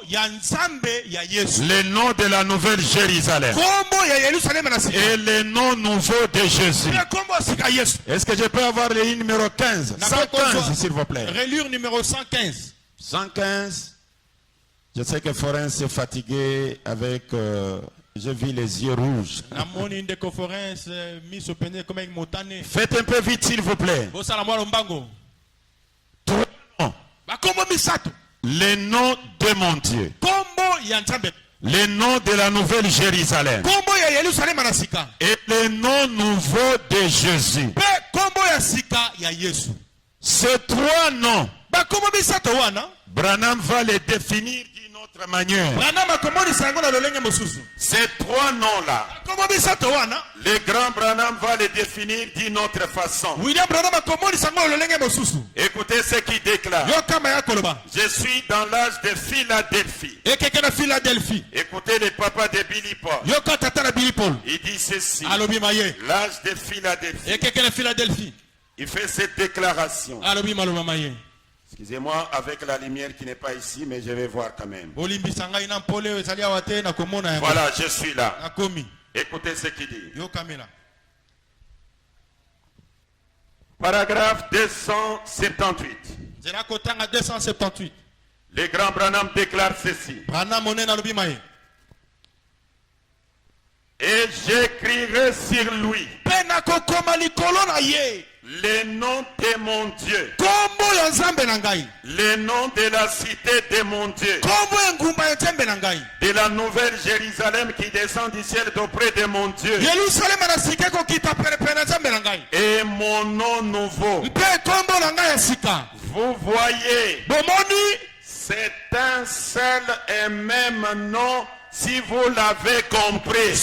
le nom de la nouvelle Jérusalem et le nom nouveau de Jésus. Est-ce que je peux avoir le numéro 15? 115 s'il vous plaît. Reliure numéro 115. 115. Je sais que Florence est fatigué avec... j'ai vu les yeux rouges. Faites un peu vite s'il vous plaît. 3 noms. Le nom de mon Dieu, le nom de la nouvelle Jérusalem et le nom nouveau de Jésus. Ces 3 noms, Branham va les définir d'une autre manière. Ces 3 noms-là, le grand Branham va les définir d'une autre façon. Écoutez ce qu'il déclare. Je suis dans l'âge de Philadelphie. Écoutez le papa de Billy Paul. Il dit ceci. L'âge de Philadelphie. Il fait cette déclaration. Excusez-moi avec la lumière qui n'est pas ici, mais je vais voir quand même. Voilà, je suis là. Écoutez ce qu'il dit. Paragraphe 278. Le grand Branham déclare ceci. Et j'écrirai sur lui le nom de mon Dieu, le nom de la cité de mon Dieu, de la nouvelle Jérusalem qui descend du ciel d'auprès de mon Dieu, et mon nom nouveau. Vous voyez, c'est un seul et même nom si vous l'avez compris.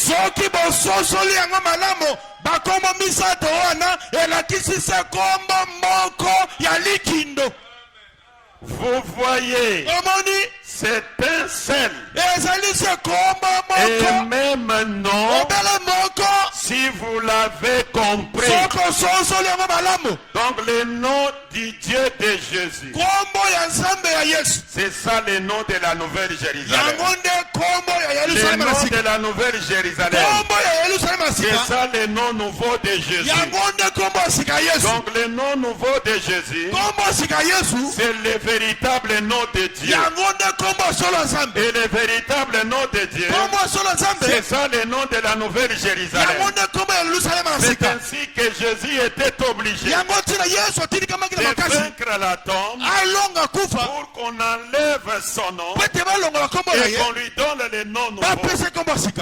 Vous voyez, c'est un seul et même nom si vous l'avez compris. Donc le nom du Dieu de Jésus, c'est ça le nom de la nouvelle Jérusalem. Le nom de la nouvelle Jérusalem, c'est ça le nom nouveau de Jésus. Donc le nom nouveau de Jésus, c'est le véritable nom de Dieu. Et le véritable nom de Dieu, c'est ça le nom de la nouvelle Jérusalem. C'est ainsi que Jésus était obligé de vaincre la tombe pour qu'on enlève son nom et qu'on lui donne le nom nouveau.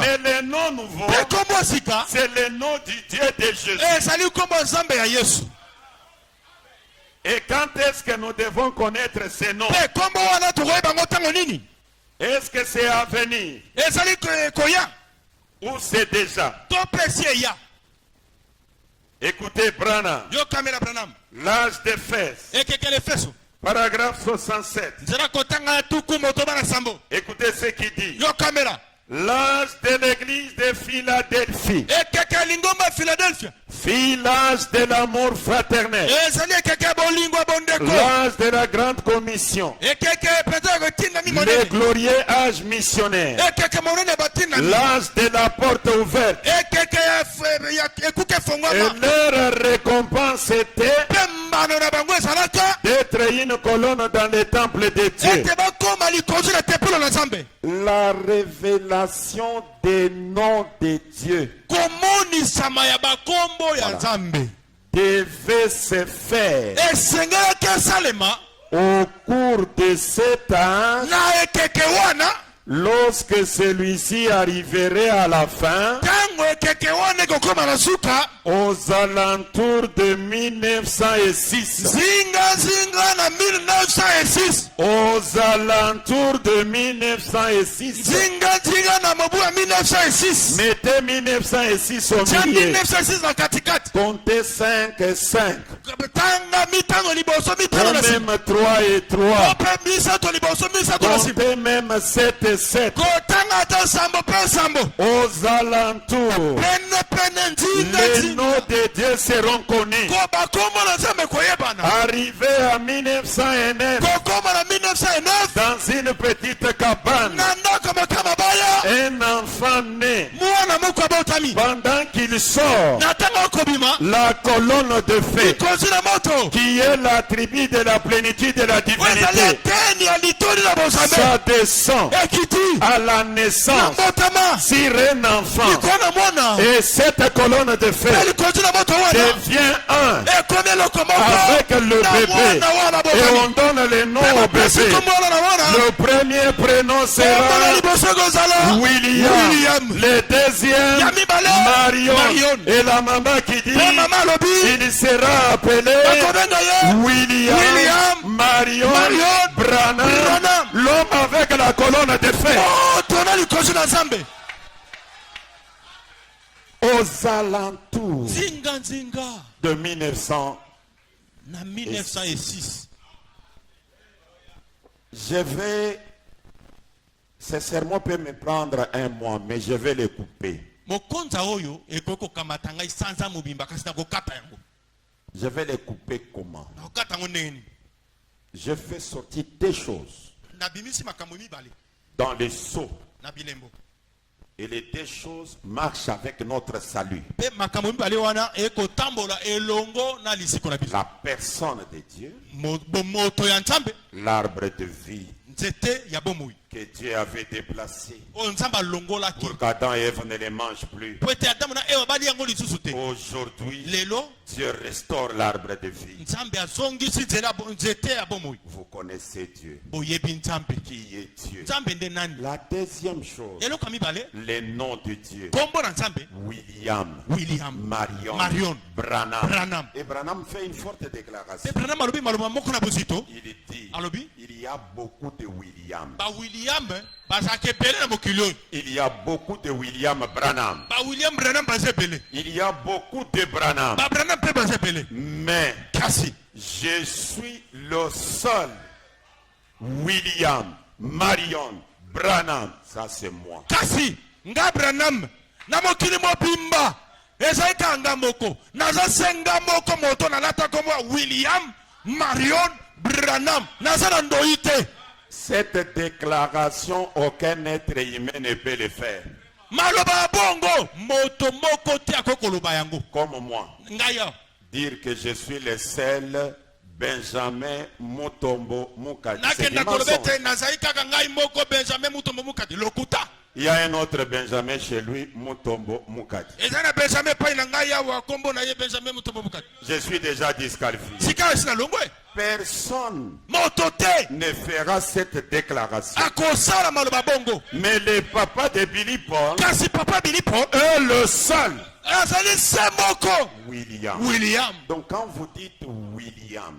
Mais le nom nouveau, c'est le nom du Dieu de Jésus. Et quand est-ce que nous devons connaître ces noms? Est-ce que c'est à venir ou c'est déjà? Écoutez Branham, l'âge d'Éphèse, paragraphe 67. Écoutez ce qu'il dit. L'âge de l'église de Philadelphie fit l'âge de l'amour fraternel, l'âge de la grande commission, Le glorieux âge missionnaire. L'âge de la porte ouverte. Et leur récompense était d'être une colonne dans le temple de Dieu. La révélation des noms de Dieu devait se faire au cours de cet âge. Lorsque celui-ci arriverait à la fin, aux alentours de 1906. Aux alentours de 1906. Mettez 1906 au milieu. Comptez 5 et 5. Même 3 et 3. Comptez même 7 et 7. Aux alentours, les noms de Dieu seront connus. Arrivé à 1909, dans une petite cabane, un enfant né. Pendant qu'il sort, la colonne de feu, qui est l'attribut de la plénitude de la divinité, ça descend à la naissance sur un enfant. Et cette colonne de feu devient un avec le bébé. Et on donne le nom au bébé. Le premier prénom sera William. Le deuxième Marion. Et la maman qui dit il sera appelé William Marion Branham. L'homme avec la colonne de feu. Aux alentours de 1906. Je vais, ce sermon peut me prendre un mois, mais je vais le couper. Je vais le couper comment? Je fais sortir des choses dans les seaux. Et les deux choses marchent avec notre salut. La personne de Dieu, l'arbre de vie que Dieu avait déplacé pour qu'Adam et Ève ne les mangent plus. Aujourd'hui, Dieu restaure l'arbre de vie. Vous connaissez Dieu. Qui est Dieu? La deuxième chose, les noms de Dieu. William, Marion, Branham. Et Branham fait une forte déclaration. Il dit, il y a beaucoup de William. Il y a beaucoup de William Branham. Il y a beaucoup de Branham. Mais je suis le seul William Marion Branham. Ça c'est moi. William Marion Branham. Cette déclaration, aucun être humain ne peut le faire. Comme moi. Dire que je suis le seul Benjamin Mutombo Mukadi. Il y a un autre Benjamin chez lui, Mutombo Mukadi. Je suis déjà disqualifié. Personne ne fera cette déclaration. Mais le papa de Billy Paul est le seul. William. Donc quand vous dites William,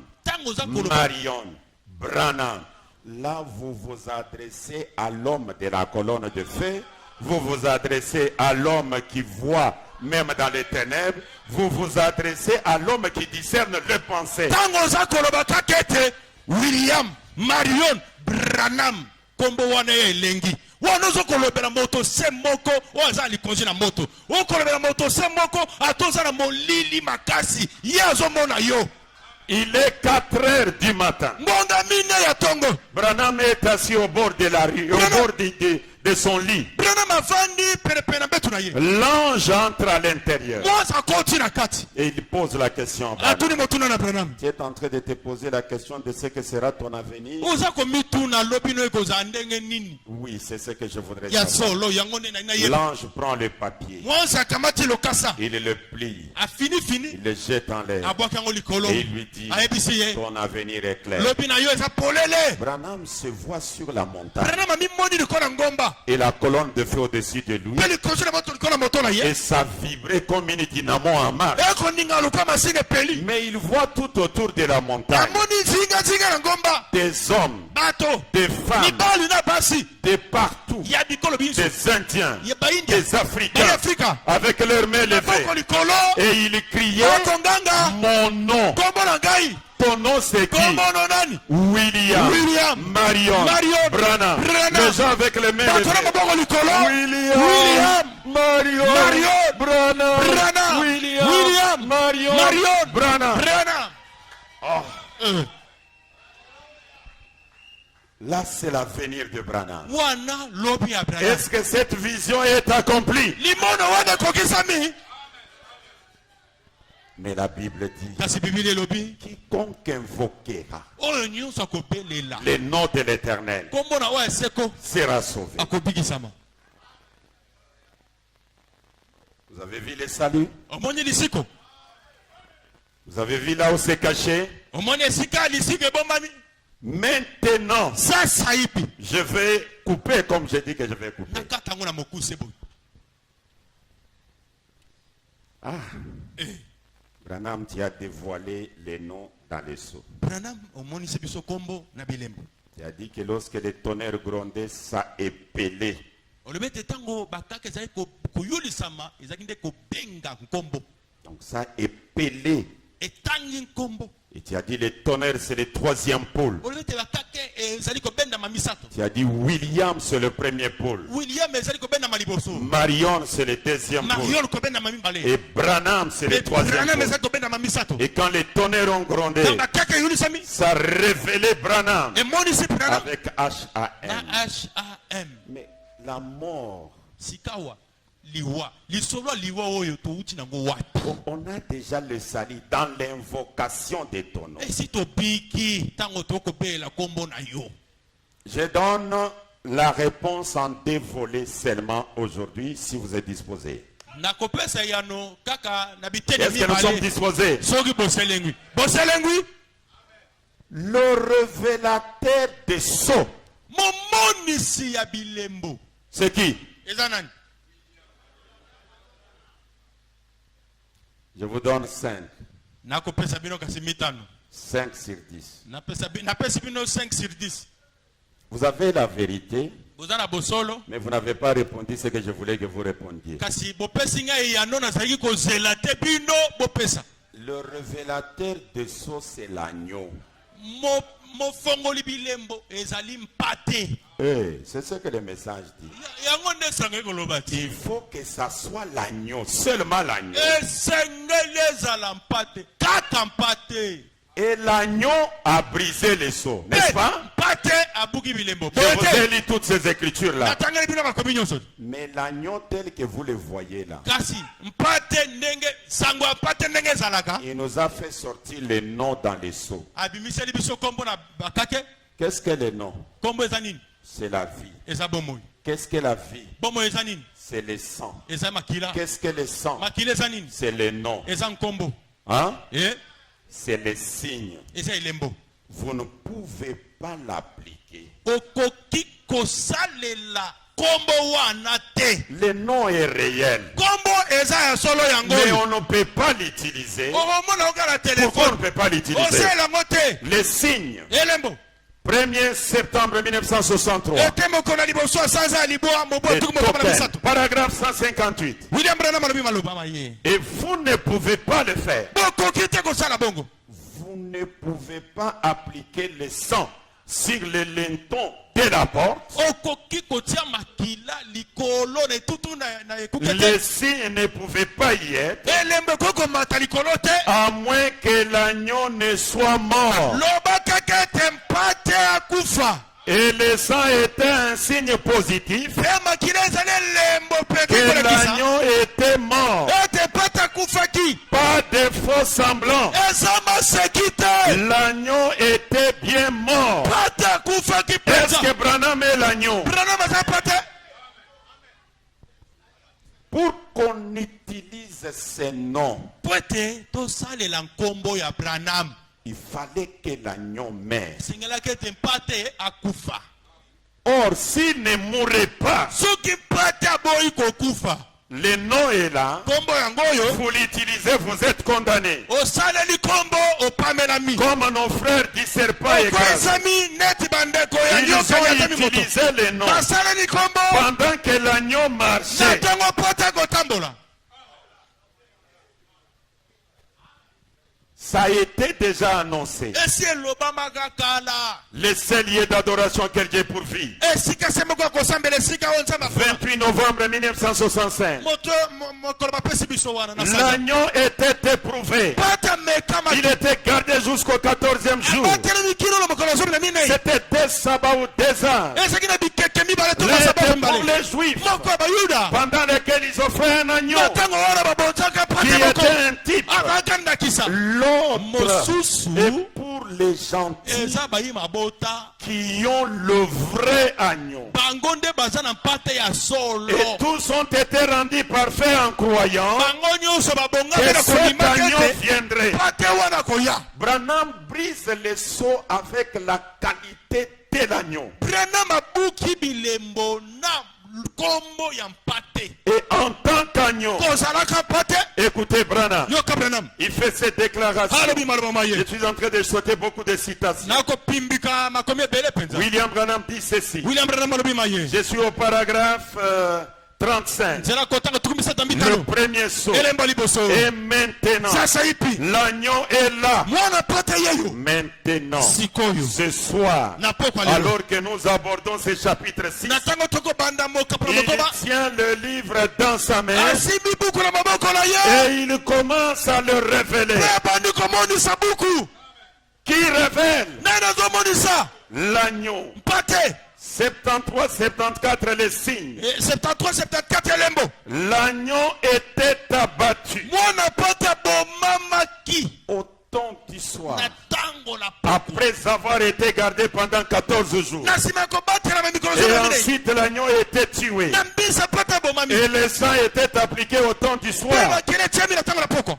Marion, Branham, là vous vous adressez à l'homme de la colonne de feu, vous vous adressez à l'homme qui voit même dans les ténèbres, vous vous adressez à l'homme qui discerne les pensées. William Marion Branham kombo wana elengi wanozo kolobela moto se moko oza likonzi na moto o kolobela moto se moko atoza na molili makasi ye azomona yo Il est 4 heures du matin. ngonga mine ya tongo Branham est assis au bord de la rue, au bord de son lit. Branham avandi perepere na betu na ye L'ange entre à l'intérieur mwasi akoti na kati et il pose la question à Branham. atuni motuna na Branham Tu es en train de te poser la question de ce que sera ton avenir. oza komituna lobi no ekozala ndenge nini Oui, c'est ce que je voudrais ya savoir. solo yango nde na ye L'ange prend le papier, mwasi akamati lokasa il le plie, afini il le jette en l'air abwaki yango likolo et il lui dit, ayebisi ye ton avenir est clair. lobi na yo eza polele Branham se voit sur la montagne Branham amimoni likolo na ngomba et la colonne de feu au-dessus de lui mpe likoso na moto likolo na moto na ye et ça vibrait comme une dynamo en marche. ekoninga luka masini epeli Mais il voit tout autour de la montagne amoni zingazinga na ngomba des hommes, bato des femmes, mibali na basi de partout, ya bikolo biso des Indiens, ya baindia des Africains, afrika avec leurs mains levées. maboko likolo Et il criait, okonganga mon nom. kombo na ngai Ton nom c'est qui? kombo no nani William, Marion, Branham. Les gens avec les mains bato na levées. maboko likolo William, Marion, Branham. William, Marion, Branham. Là, c'est l'avenir de Branham. wana lobi ya Branham Est-ce que cette vision est accomplie? limono wana ekokisami Mais la Bible dit, kasi bibili elobi quiconque invoquera oyo nyonso akobelela le nom de l'Éternel kombo na oyo eseko sera sauvé. akobikisama Vous avez vu les saluts? omoni lisiko Vous avez vu là où c'est caché? omoni esika lisiko ebombami Maintenant, sasa ipi je vais couper comme j'ai dit que je vais couper. nakata yango na mokuse boye Branham, tu as dévoilé les noms dans les seaux. Branham omonisi biso kombo na bilembo Tu as dit que lorsque le tonnerre grondait, ça épelait. olobi ete ntango bakaka ezali koyulisama ezalaki nde kobenga nkombo Donc ça épelait. etangi nkombo Et tu as dit le tonnerre, c'est le 3e pôle. olobi ete bakaka ezali kobendama misato Tu as dit William, c'est le 1er pôle. william ezali kobendama liboso Marion, c'est le 2e pôle. marion kobendama mibale Et Branham, c'est le 3e Branham pôle. ezali kobendama misato Et quand les tonnerres ont grondé, ntango bakaka eyulisami ça révélait Branham emonisi Branham avec na H-A-M. ham Mais la mort, sikawa liwa lisolo ya liwa oyo touti nango wapi on a déjà le salut dans l'invocation de ton nom. esi tobiki ntango tokobelela kombo na yo Je donne la réponse en 2 volets seulement aujourd'hui, si vous êtes disposés. nakopesa yano kaka na biteni Est-ce que nous sommes mibale disposés? soki boselengwi Le révélateur des sceaux, momonisi ya bilembo c'est qui? eza nani Je vous donne 5. nakopesa bino kasi mitano 5 sur 10. napesi bino 5 sur 10 Vous avez la vérité, boza na bosolo mais vous n'avez pas répondu ce que je voulais que vous répondiez. kasi bopesi ngai yano nazalaki kozela te bino bopesa Le révélateur des sceaux, c'est l'agneau. mofongoli bilembo ezali mpate C'est ce que le message dit. yango nde esengeli koloba Il te faut que ça soit l'agneau, seulement l'agneau. esengeli ezala mpate kata mpate Et l'agneau a brisé les sceaux, n'est-ce pas? mpate abuki bilembo Je vous ai lu toutes ces écritures-là. natangeli bino makomi nyonso Mais l'agneau tel que vous le voyez là, kasi mpate ndenge sango ya mpate ndenge ezalaka il nous a fait sortir les noms dans les sceaux. abimiseli biso kombo na bakake Qu'est-ce que les noms? kombo eza nini C'est la vie. eza bomoi Qu'est-ce que la vie? bomoi eza nini C'est le sang. eza makila Qu'est-ce que le sang? makila eza nini C'est le nom. eza nkombo Hein? c'est le signe. eza elembo Vous ne pouvez pas l'appliquer. okoki kosalela kombo wana te. Le nom est réel. Kombo eza ya solo yango. Mais on ne peut pas l'utiliser. Omona okala Pourquoi on ne téléphone. peut pas l'utiliser? Osela ngote. Les signes. Elembo. 1er septembre 1963. Etemo kona liboso sanza liboa mobo Et tukumo kama Topen, bisato. paragraphe 158. William Branham alobi maloba maye. Et vous ne pouvez pas le faire. Boko kite ko sala bongo. Vous ne pouvez pas appliquer le sang sur le linteau de la porte, le signe ne pouvait pas y être, à moins que l'agneau ne soit mort. Et le sang était un signe positif que l'agneau était mort. Pas de faux semblants. L'agneau était bien mort. Est-ce que Branham est l'agneau? Pour qu'on utilise ces noms, il fallait que l'agneau meure. Or, s'il ne mourait pas, le nom est là. Vous l'utilisez, vous êtes condamné. Comme nos frères du serpent écrasé. Ils ont utilisé le nom pendant que l'agneau marchait. Ça a été déjà annoncé. Le seul lieu d'adoration que Dieu pourvit. 28 novembre 1965. L'agneau était éprouvé. Il était gardé jusqu'au 14e jour. C'était des sabbats ou des ans. Pour les Juifs, pendant lesquels ils offraient un agneau qui était un type. L'autre est pour les gentils qui ont le vrai agneau. Et tous ont été rendus parfaits en croyant que cet agneau viendrait. Branham brise les sceaux avec la qualité de l'agneau. Et en tant qu'agneau, écoutez Branham, il fait cette déclaration. Je suis en train de souhaiter beaucoup de citations. William Branham dit ceci. Je suis au paragraphe 35. Le premier saut. Et maintenant, l'agneau est là. Maintenant, ce soir, alors que nous abordons ce chapitre 6, il tient le livre dans sa main et il commence à le révéler. Qui révèle? L'agneau. 73, 74, les signes. 73, 74, l'agneau était abattu au temps du soir, après avoir été gardé pendant 14 jours. Et ensuite l'agneau était tué. Et le sang était appliqué au temps du soir.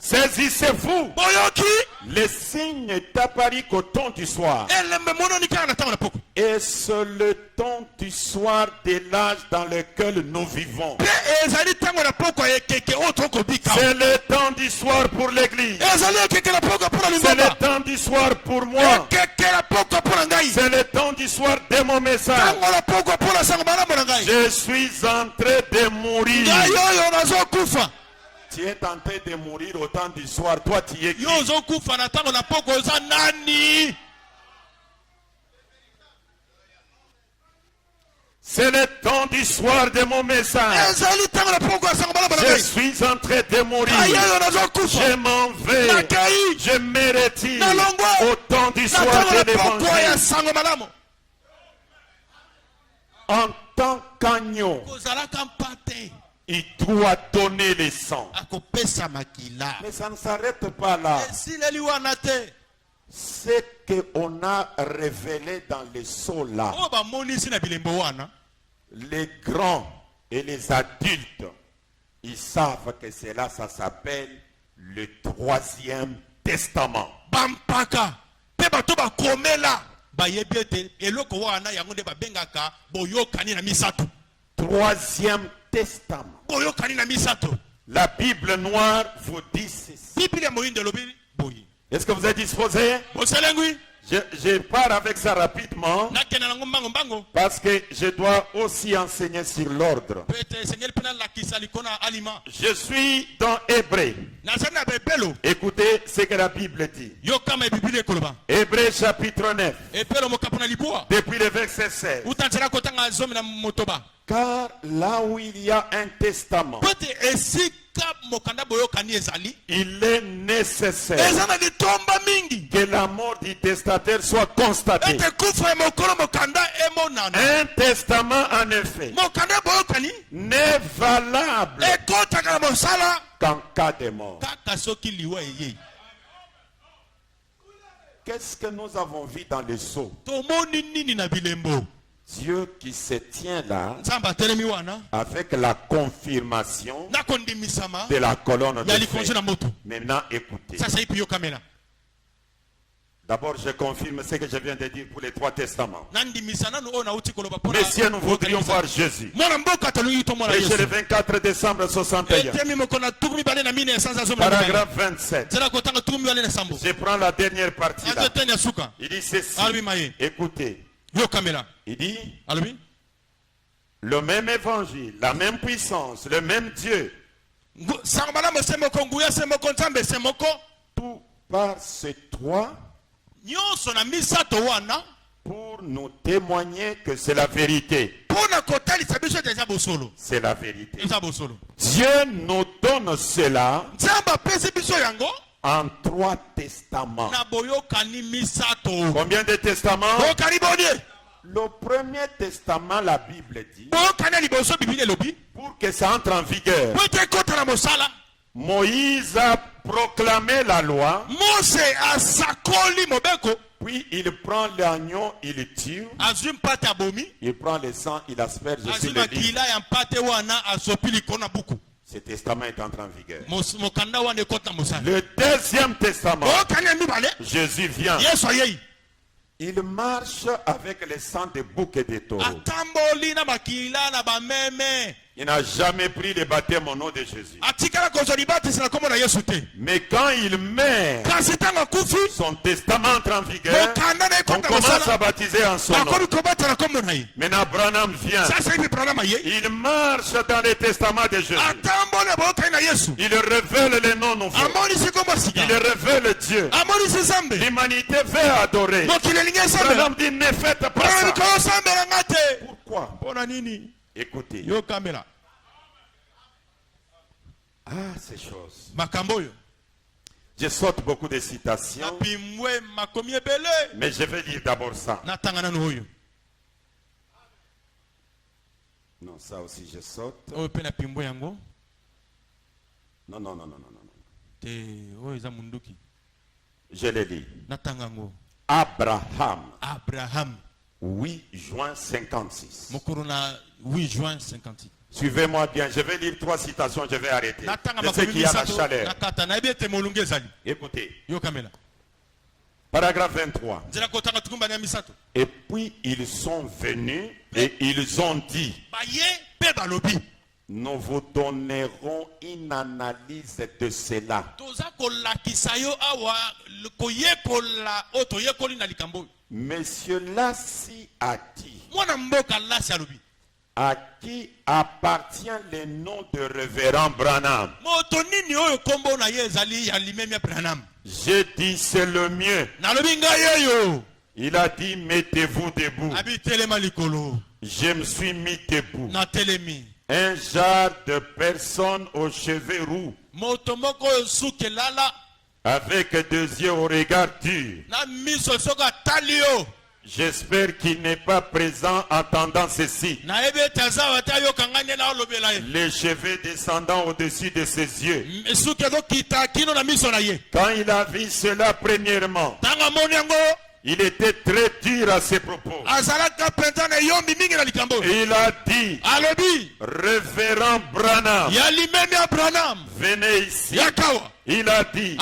Saisissez-vous. Le signe est apparu qu'au temps du soir. Et c'est le temps du soir de l'âge dans lequel nous vivons. C'est le temps du soir pour l'église. C'est le temps du soir pour moi. C'est le temps du soir de mon message. Je suis en train de mourir. Tu es en train de mourir au temps du soir. Toi, tu es qui? C'est le temps du soir de mon message. Je suis en train de mourir. Je m'en vais. Je me retire au temps du soir de l'évangile. En tant qu'agneau, il doit donner le sang. Mais ça ne s'arrête pas là. Ce qu'on a révélé dans les sceaux là, les grands et les adultes, ils savent que cela, ça s'appelle le 3e testament. Troisième testament. La Bible noire vous dit ceci. Est-ce que vous êtes disposés? Je pars avec ça rapidement parce que je dois aussi enseigner sur l'ordre. Je suis dans Hébreux. Écoutez ce que la Bible dit. Hébreux chapitre 9. Depuis le verset 16. Car là où il y a un testament, il est nécessaire que la mort du testataire soit constatée. Un testament en effet n'est valable qu'en cas de mort. Qu'est-ce que nous avons vu dans les sceaux? Dieu qui se tient là avec la confirmation de la colonne de feu. Maintenant écoutez. D'abord je confirme ce que je viens de dire pour les 3 testaments. Messieurs, nous voudrions voir Jésus. Prêché le 24 décembre 61. Paragraphe 27. Je prends la dernière partie là. Il dit ceci. Écoutez. Il dit, le même évangile, la même puissance, le même Dieu. Tout par ces 3 pour nous témoigner que c'est la vérité. C'est la vérité. Dieu nous donne cela en 3 testaments. Combien de testaments? Le premier testament, la Bible dit, pour que ça entre en vigueur, Moïse a proclamé la loi, puis il prend l'agneau, il le tue, il prend le sang, il asperge sur le livre. Ce testament est entré en vigueur. Le deuxième testament, Jésus vient. Il marche avec le sang de boucs et de taureaux. Il n'a jamais pris le baptême au nom de Jésus. Mais quand il meurt, son testament entre en vigueur, on commence à baptiser en son nom. Maintenant Branham vient. Il marche dans le testament de Jésus. Il révèle le nom nouveau. Il révèle Dieu. L'humanité veut adorer. Branham dit ne faites pas ça. Pourquoi? Écoutez. Ah, ces choses. Je saute beaucoup de citations. Mais je vais lire d'abord ça. Non, ça aussi je saute. Non. Je le lis. Abraham. 8 juin 56. 8 juin 56. Suivez-moi bien, je vais lire 3 citations, je vais arrêter. Je sais qu'il y a la chaleur. Écoutez. Paragraphe 23. Et puis ils sont venus et ils ont dit, nous vous donnerons une analyse de cela. Monsieur Lassi a dit, à qui appartient le nom de révérend Branham? J'ai dit c'est le mieux. Il a dit mettez-vous debout. Je me suis mis debout. Un genre de personne aux cheveux roux, avec 2 yeux au regard dur. J'espère qu'il n'est pas présent entendant ceci. Les cheveux descendant au-dessus de ses yeux. Quand il a vu cela premièrement, il était très dur à ses propos. Il a dit, révérend Branham, venez ici. Il a dit,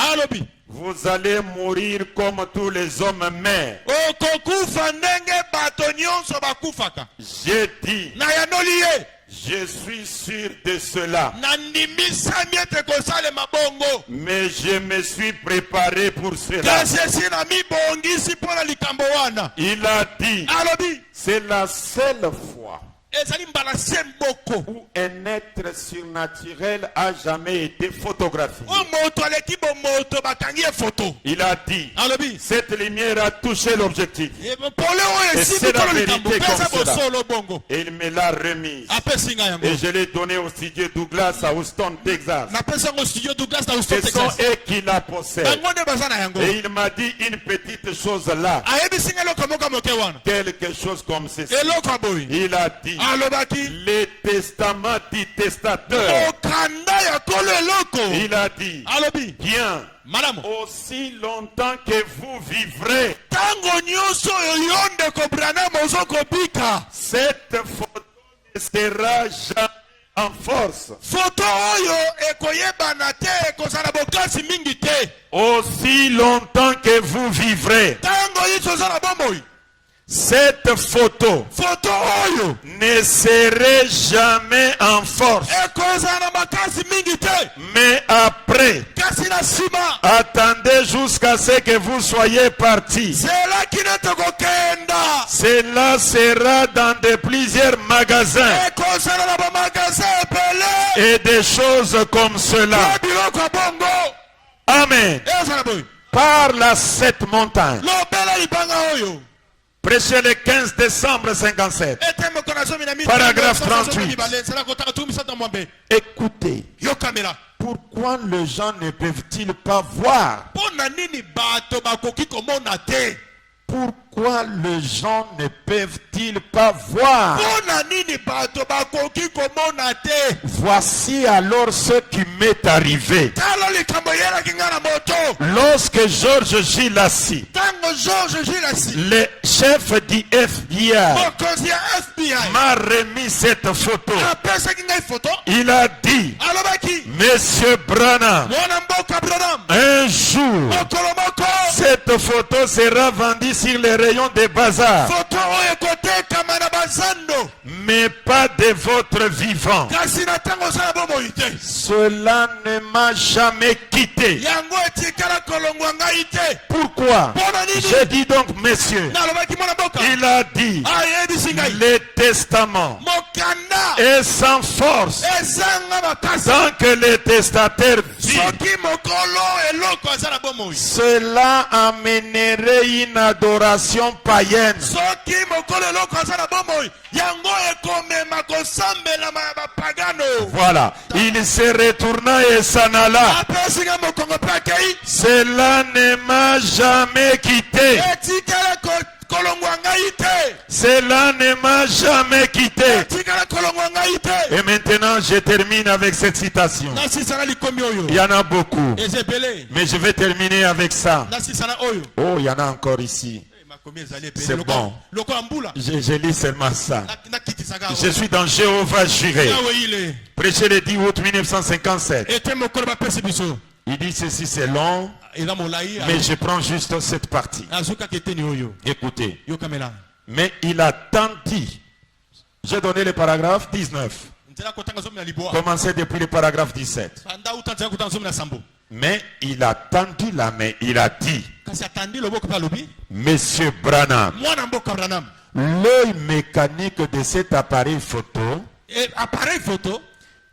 vous allez mourir comme tous les hommes meurent. J'ai dit, je suis sûr de cela. nandimisami ete kosalema bongo Mais je me suis préparé pour cela. kasi esi namibongisi mpo na likambo wana. Il a dit, alobi c'est la seule fois ezali mbala se mboko où un être surnaturel a jamais été photographié. oyo moto aleki bomoto bakangi ye foto. Il a dit, alobi cette lumière a touché l'objectif. pole oyo Et esimbi c'est la kolo likambo vérité pesa comme cela. bosolo bongo Et il me l'a remise. apesi nga yango Et je l'ai donné au studio Douglas à Houston, Texas. napesi yango studio Douglas na Houston, Ce sont Texas. eux qui la possèdent. bango nde baza na yango. Et il m'a dit une petite chose là. ayebisi nga eloko moko moke wana Quelque chose comme ceci. eloko aboyi Il a dit, alobaki les testaments du testateur. okanda ya kolo eloko Il a dit, alobi bien, malamu aussi longtemps que vous vivrez, ntango nyonso oyo yo ndeko Branham ozokobika cette photo ne sera jamais en force. foto oyo ekoyebana te ekozala bokasi mingi te Aussi longtemps que vous vivrez, ntango nyonso oza na bomoi cette photo foto oyo ne serait jamais en force. ekozala na makasi mingi te Mais après, kasi na nsima attendez jusqu'à ce que vous soyez partis. zelaki nete kokenda Cela sera dans de plusieurs magasins ekozala na bamagasin ebele et des choses comme cela. ya biloko ya bongo Amen. ezala boye Parle à cette montagne. lobela libanga oyo Prêchez le 15 décembre 57. ete mokolo ya zomi na mitano, Paragraphe sanza zomi 38. mibale, nzela kotaka tu misato mwambe Écoutez, yokamela pourquoi les gens ne peuvent-ils pas voir? mpo na nini bato bakoki komona te Pourquoi les gens ne peuvent-ils pas voir? mpo na nini bato bakoki komona te Voici alors ce qui m'est arrivé. tala likambo eyelaki nga na moto Lorsque Georges Gilassi, ntango George Gilasi le chef du FBI, mokonzi ya FBI m'a remis cette photo, apesaki ngai foto il a dit, alobaki Monsieur Branham, mwana mboka Branham un jour, mokolo moko cette photo sera vendue sur les rayons des bazars, foto oyo ekotekama na bazando mais pas de votre vivant. kasi na ntango oza na bomoi te Cela ne m'a jamais quitté. yango etikala kolongwa ngai te Pourquoi? mpo na nini Je dis donc, messieurs, nalobaki mwana mboka il a dit, ayebisi ngai le testament mokanda est sans force ezanga makasi tant que le testateur vit. soki mokolo eloko aza na bomoi Cela amènerait une adoration païenne. soki mokolo eloko aza na bomoi yango ekomema kosambelama ya bapagano Voilà. Il se retourna et s'en alla. apesi nga mokongo mpe akei Cela ne m'a jamais quitté. etikala kolongwa ngai te Cela ne m'a jamais quitté. etikala kolongwa ngai te Et maintenant, je termine avec cette citation. nasisana likomi oyo Il y en a beaucoup. eza ebele Mais je vais terminer avec ça. nasisana oyo Oh, il y en a encore ici. makomi ezali C'est ebele bon. lokola mbula Je lis seulement ça. nakitisaka Je suis dans Jéhovah Jireh. awe ile Prêché le 10 août 1957. ete mokolo bapesi biso Il dit ceci, c'est long, eza molai mais je prends juste cette partie. azokaki eteni oyo Écoutez. yokamela Mais il a tant dit. J'ai donné le paragraphe 19. nzela kotanga zomi na liboa Commencez depuis le paragraphe 17. anda uta nzela kotanga zomi na sambo Mais il a tendu la main. Il a dit, kasi atandi loboko mpe alobi Monsieur Branham, mwana mboka Branham l'œil mécanique de cet appareil photo appareil photo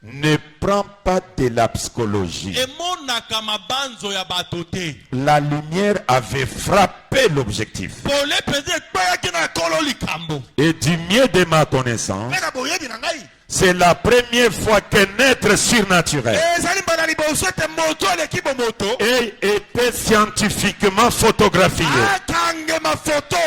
ne prend pas de la psychologie. emonaka mabanzo ya bato te La lumière avait frappé l'objectif. pole mpenza ekpeyaki na kolo likambo Et du mieux de ma connaissance, mpe na boyebi na ngai c'est la première fois qu'un être surnaturel ezali mbala liboso ete moto aleki bomoto ait été scientifiquement photographié akangema foto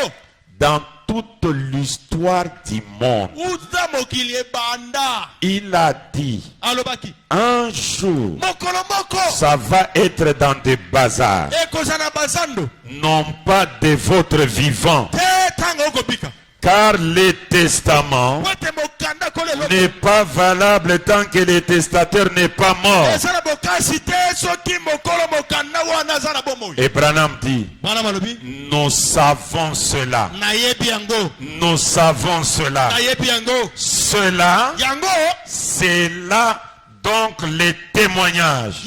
dans toute l'histoire du monde. uta mokili ebanda Il a dit, alobaki un jour, mokolo moko ça va être dans des bazars, ekozala na bazando non pas de votre vivant. te ntango okobika Car le testament po ete mokanda kolo eloko n'est pas valable tant que le testateur n'est pas mort. eza na bokasi te Et Branham dit, nous savons cela. Nous savons cela. Cela, c'est là donc les témoignages.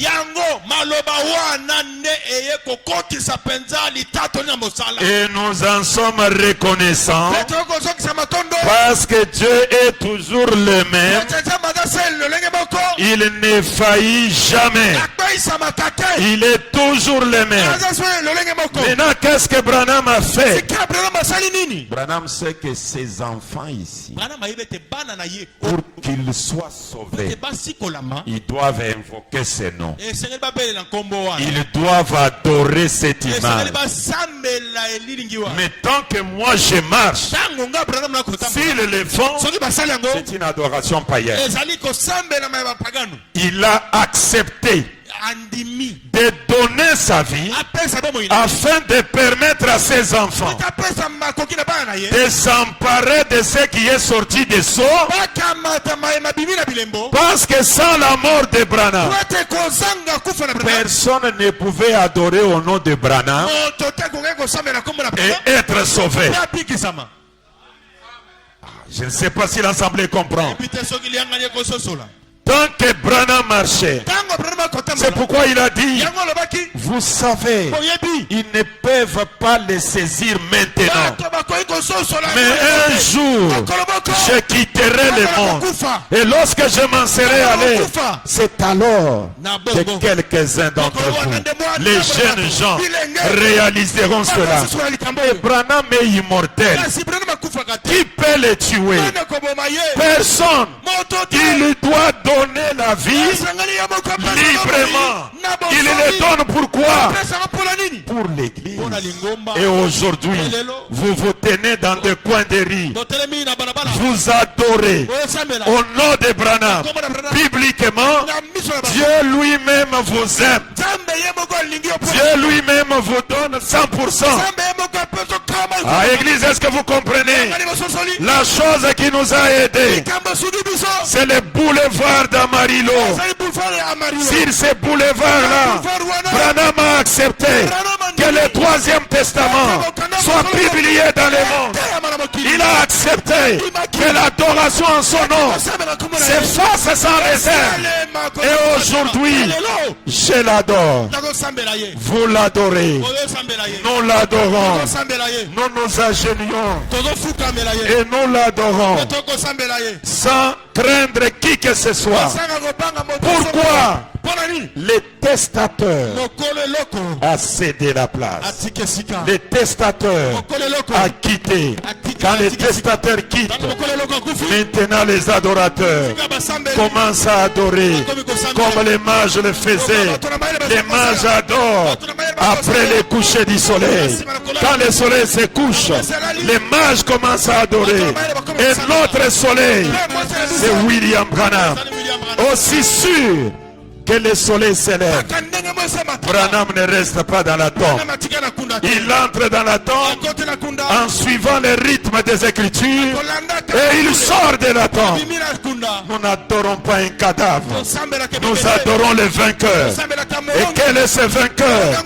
Et nous en sommes reconnaissants parce que Dieu est toujours le même. Il ne faillit jamais. Il est toujours le même. Maintenant, qu'est-ce que Branham a fait? Branham sait que ses enfants ici, pour qu'ils soient sauvés, ils doivent invoquer ces noms. Ils doivent adorer cette image. Mais tant que moi je marche, s'ils le font, c'est une adoration païenne. Il a accepté de donner sa vie afin de permettre à ses enfants de s'emparer de ce qui est sorti des seaux, parce que sans la mort de Branham, personne ne pouvait adorer au nom de Branham et être sauvé. Je ne sais pas si l'Assemblée comprend. Tant que Branham marchait, c'est pourquoi il a dit, vous savez, ils ne peuvent pas les saisir maintenant. Mais un jour, je quitterai le monde. Et lorsque je m'en serai allé, c'est alors que quelques-uns d'entre vous, les jeunes gens, réaliseront cela. Et Branham est immortel. Qui peut le tuer? Personne. Il doit donner la vie librement. Il le donne pourquoi? Pour l'église. Et aujourd'hui, vous vous tenez dans des coins de rue. Vous adorez au nom de Branham. Bibliquement, Dieu lui-même vous aime. Dieu lui-même vous donne 100%. Ah, église, est-ce que vous comprenez? La chose qui nous a aidés, c'est le boulevard d'Amarillo. Sur ce boulevard-là, Branham a accepté que le troisième testament soit publié dans le monde. Il a accepté que l'adoration en son nom s'efface sans réserve. Et aujourd'hui, je l'adore. Vous l'adorez. Nous l'adorons. Nous nous agenouillons et nous l'adorons sans craindre qui que ce soit. Pourquoi? Le testateur a cédé la place. Le testateur a quitté. Quand le testateur quitte, maintenant les adorateurs commencent à adorer comme les mages le faisaient. Les mages adorent après le coucher du soleil. Quand le soleil se couche, les mages commencent à adorer. Et notre soleil, c'est William Branham. Aussi sûr que le soleil s'élève, Branham ne reste pas dans la tombe. Il entre dans la tombe en suivant le rythme des Écritures et il sort de la tombe. Nous n'adorons pas un cadavre, nous adorons le vainqueur. Et quel est ce vainqueur?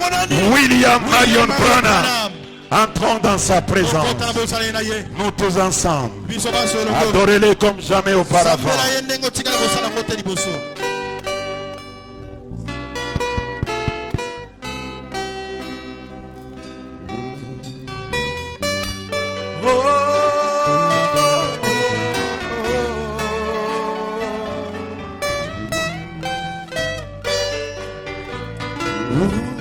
William Marion Branham. Entrons dans sa présence. Nous tous ensemble. Adorez-le comme jamais auparavant. Ooh.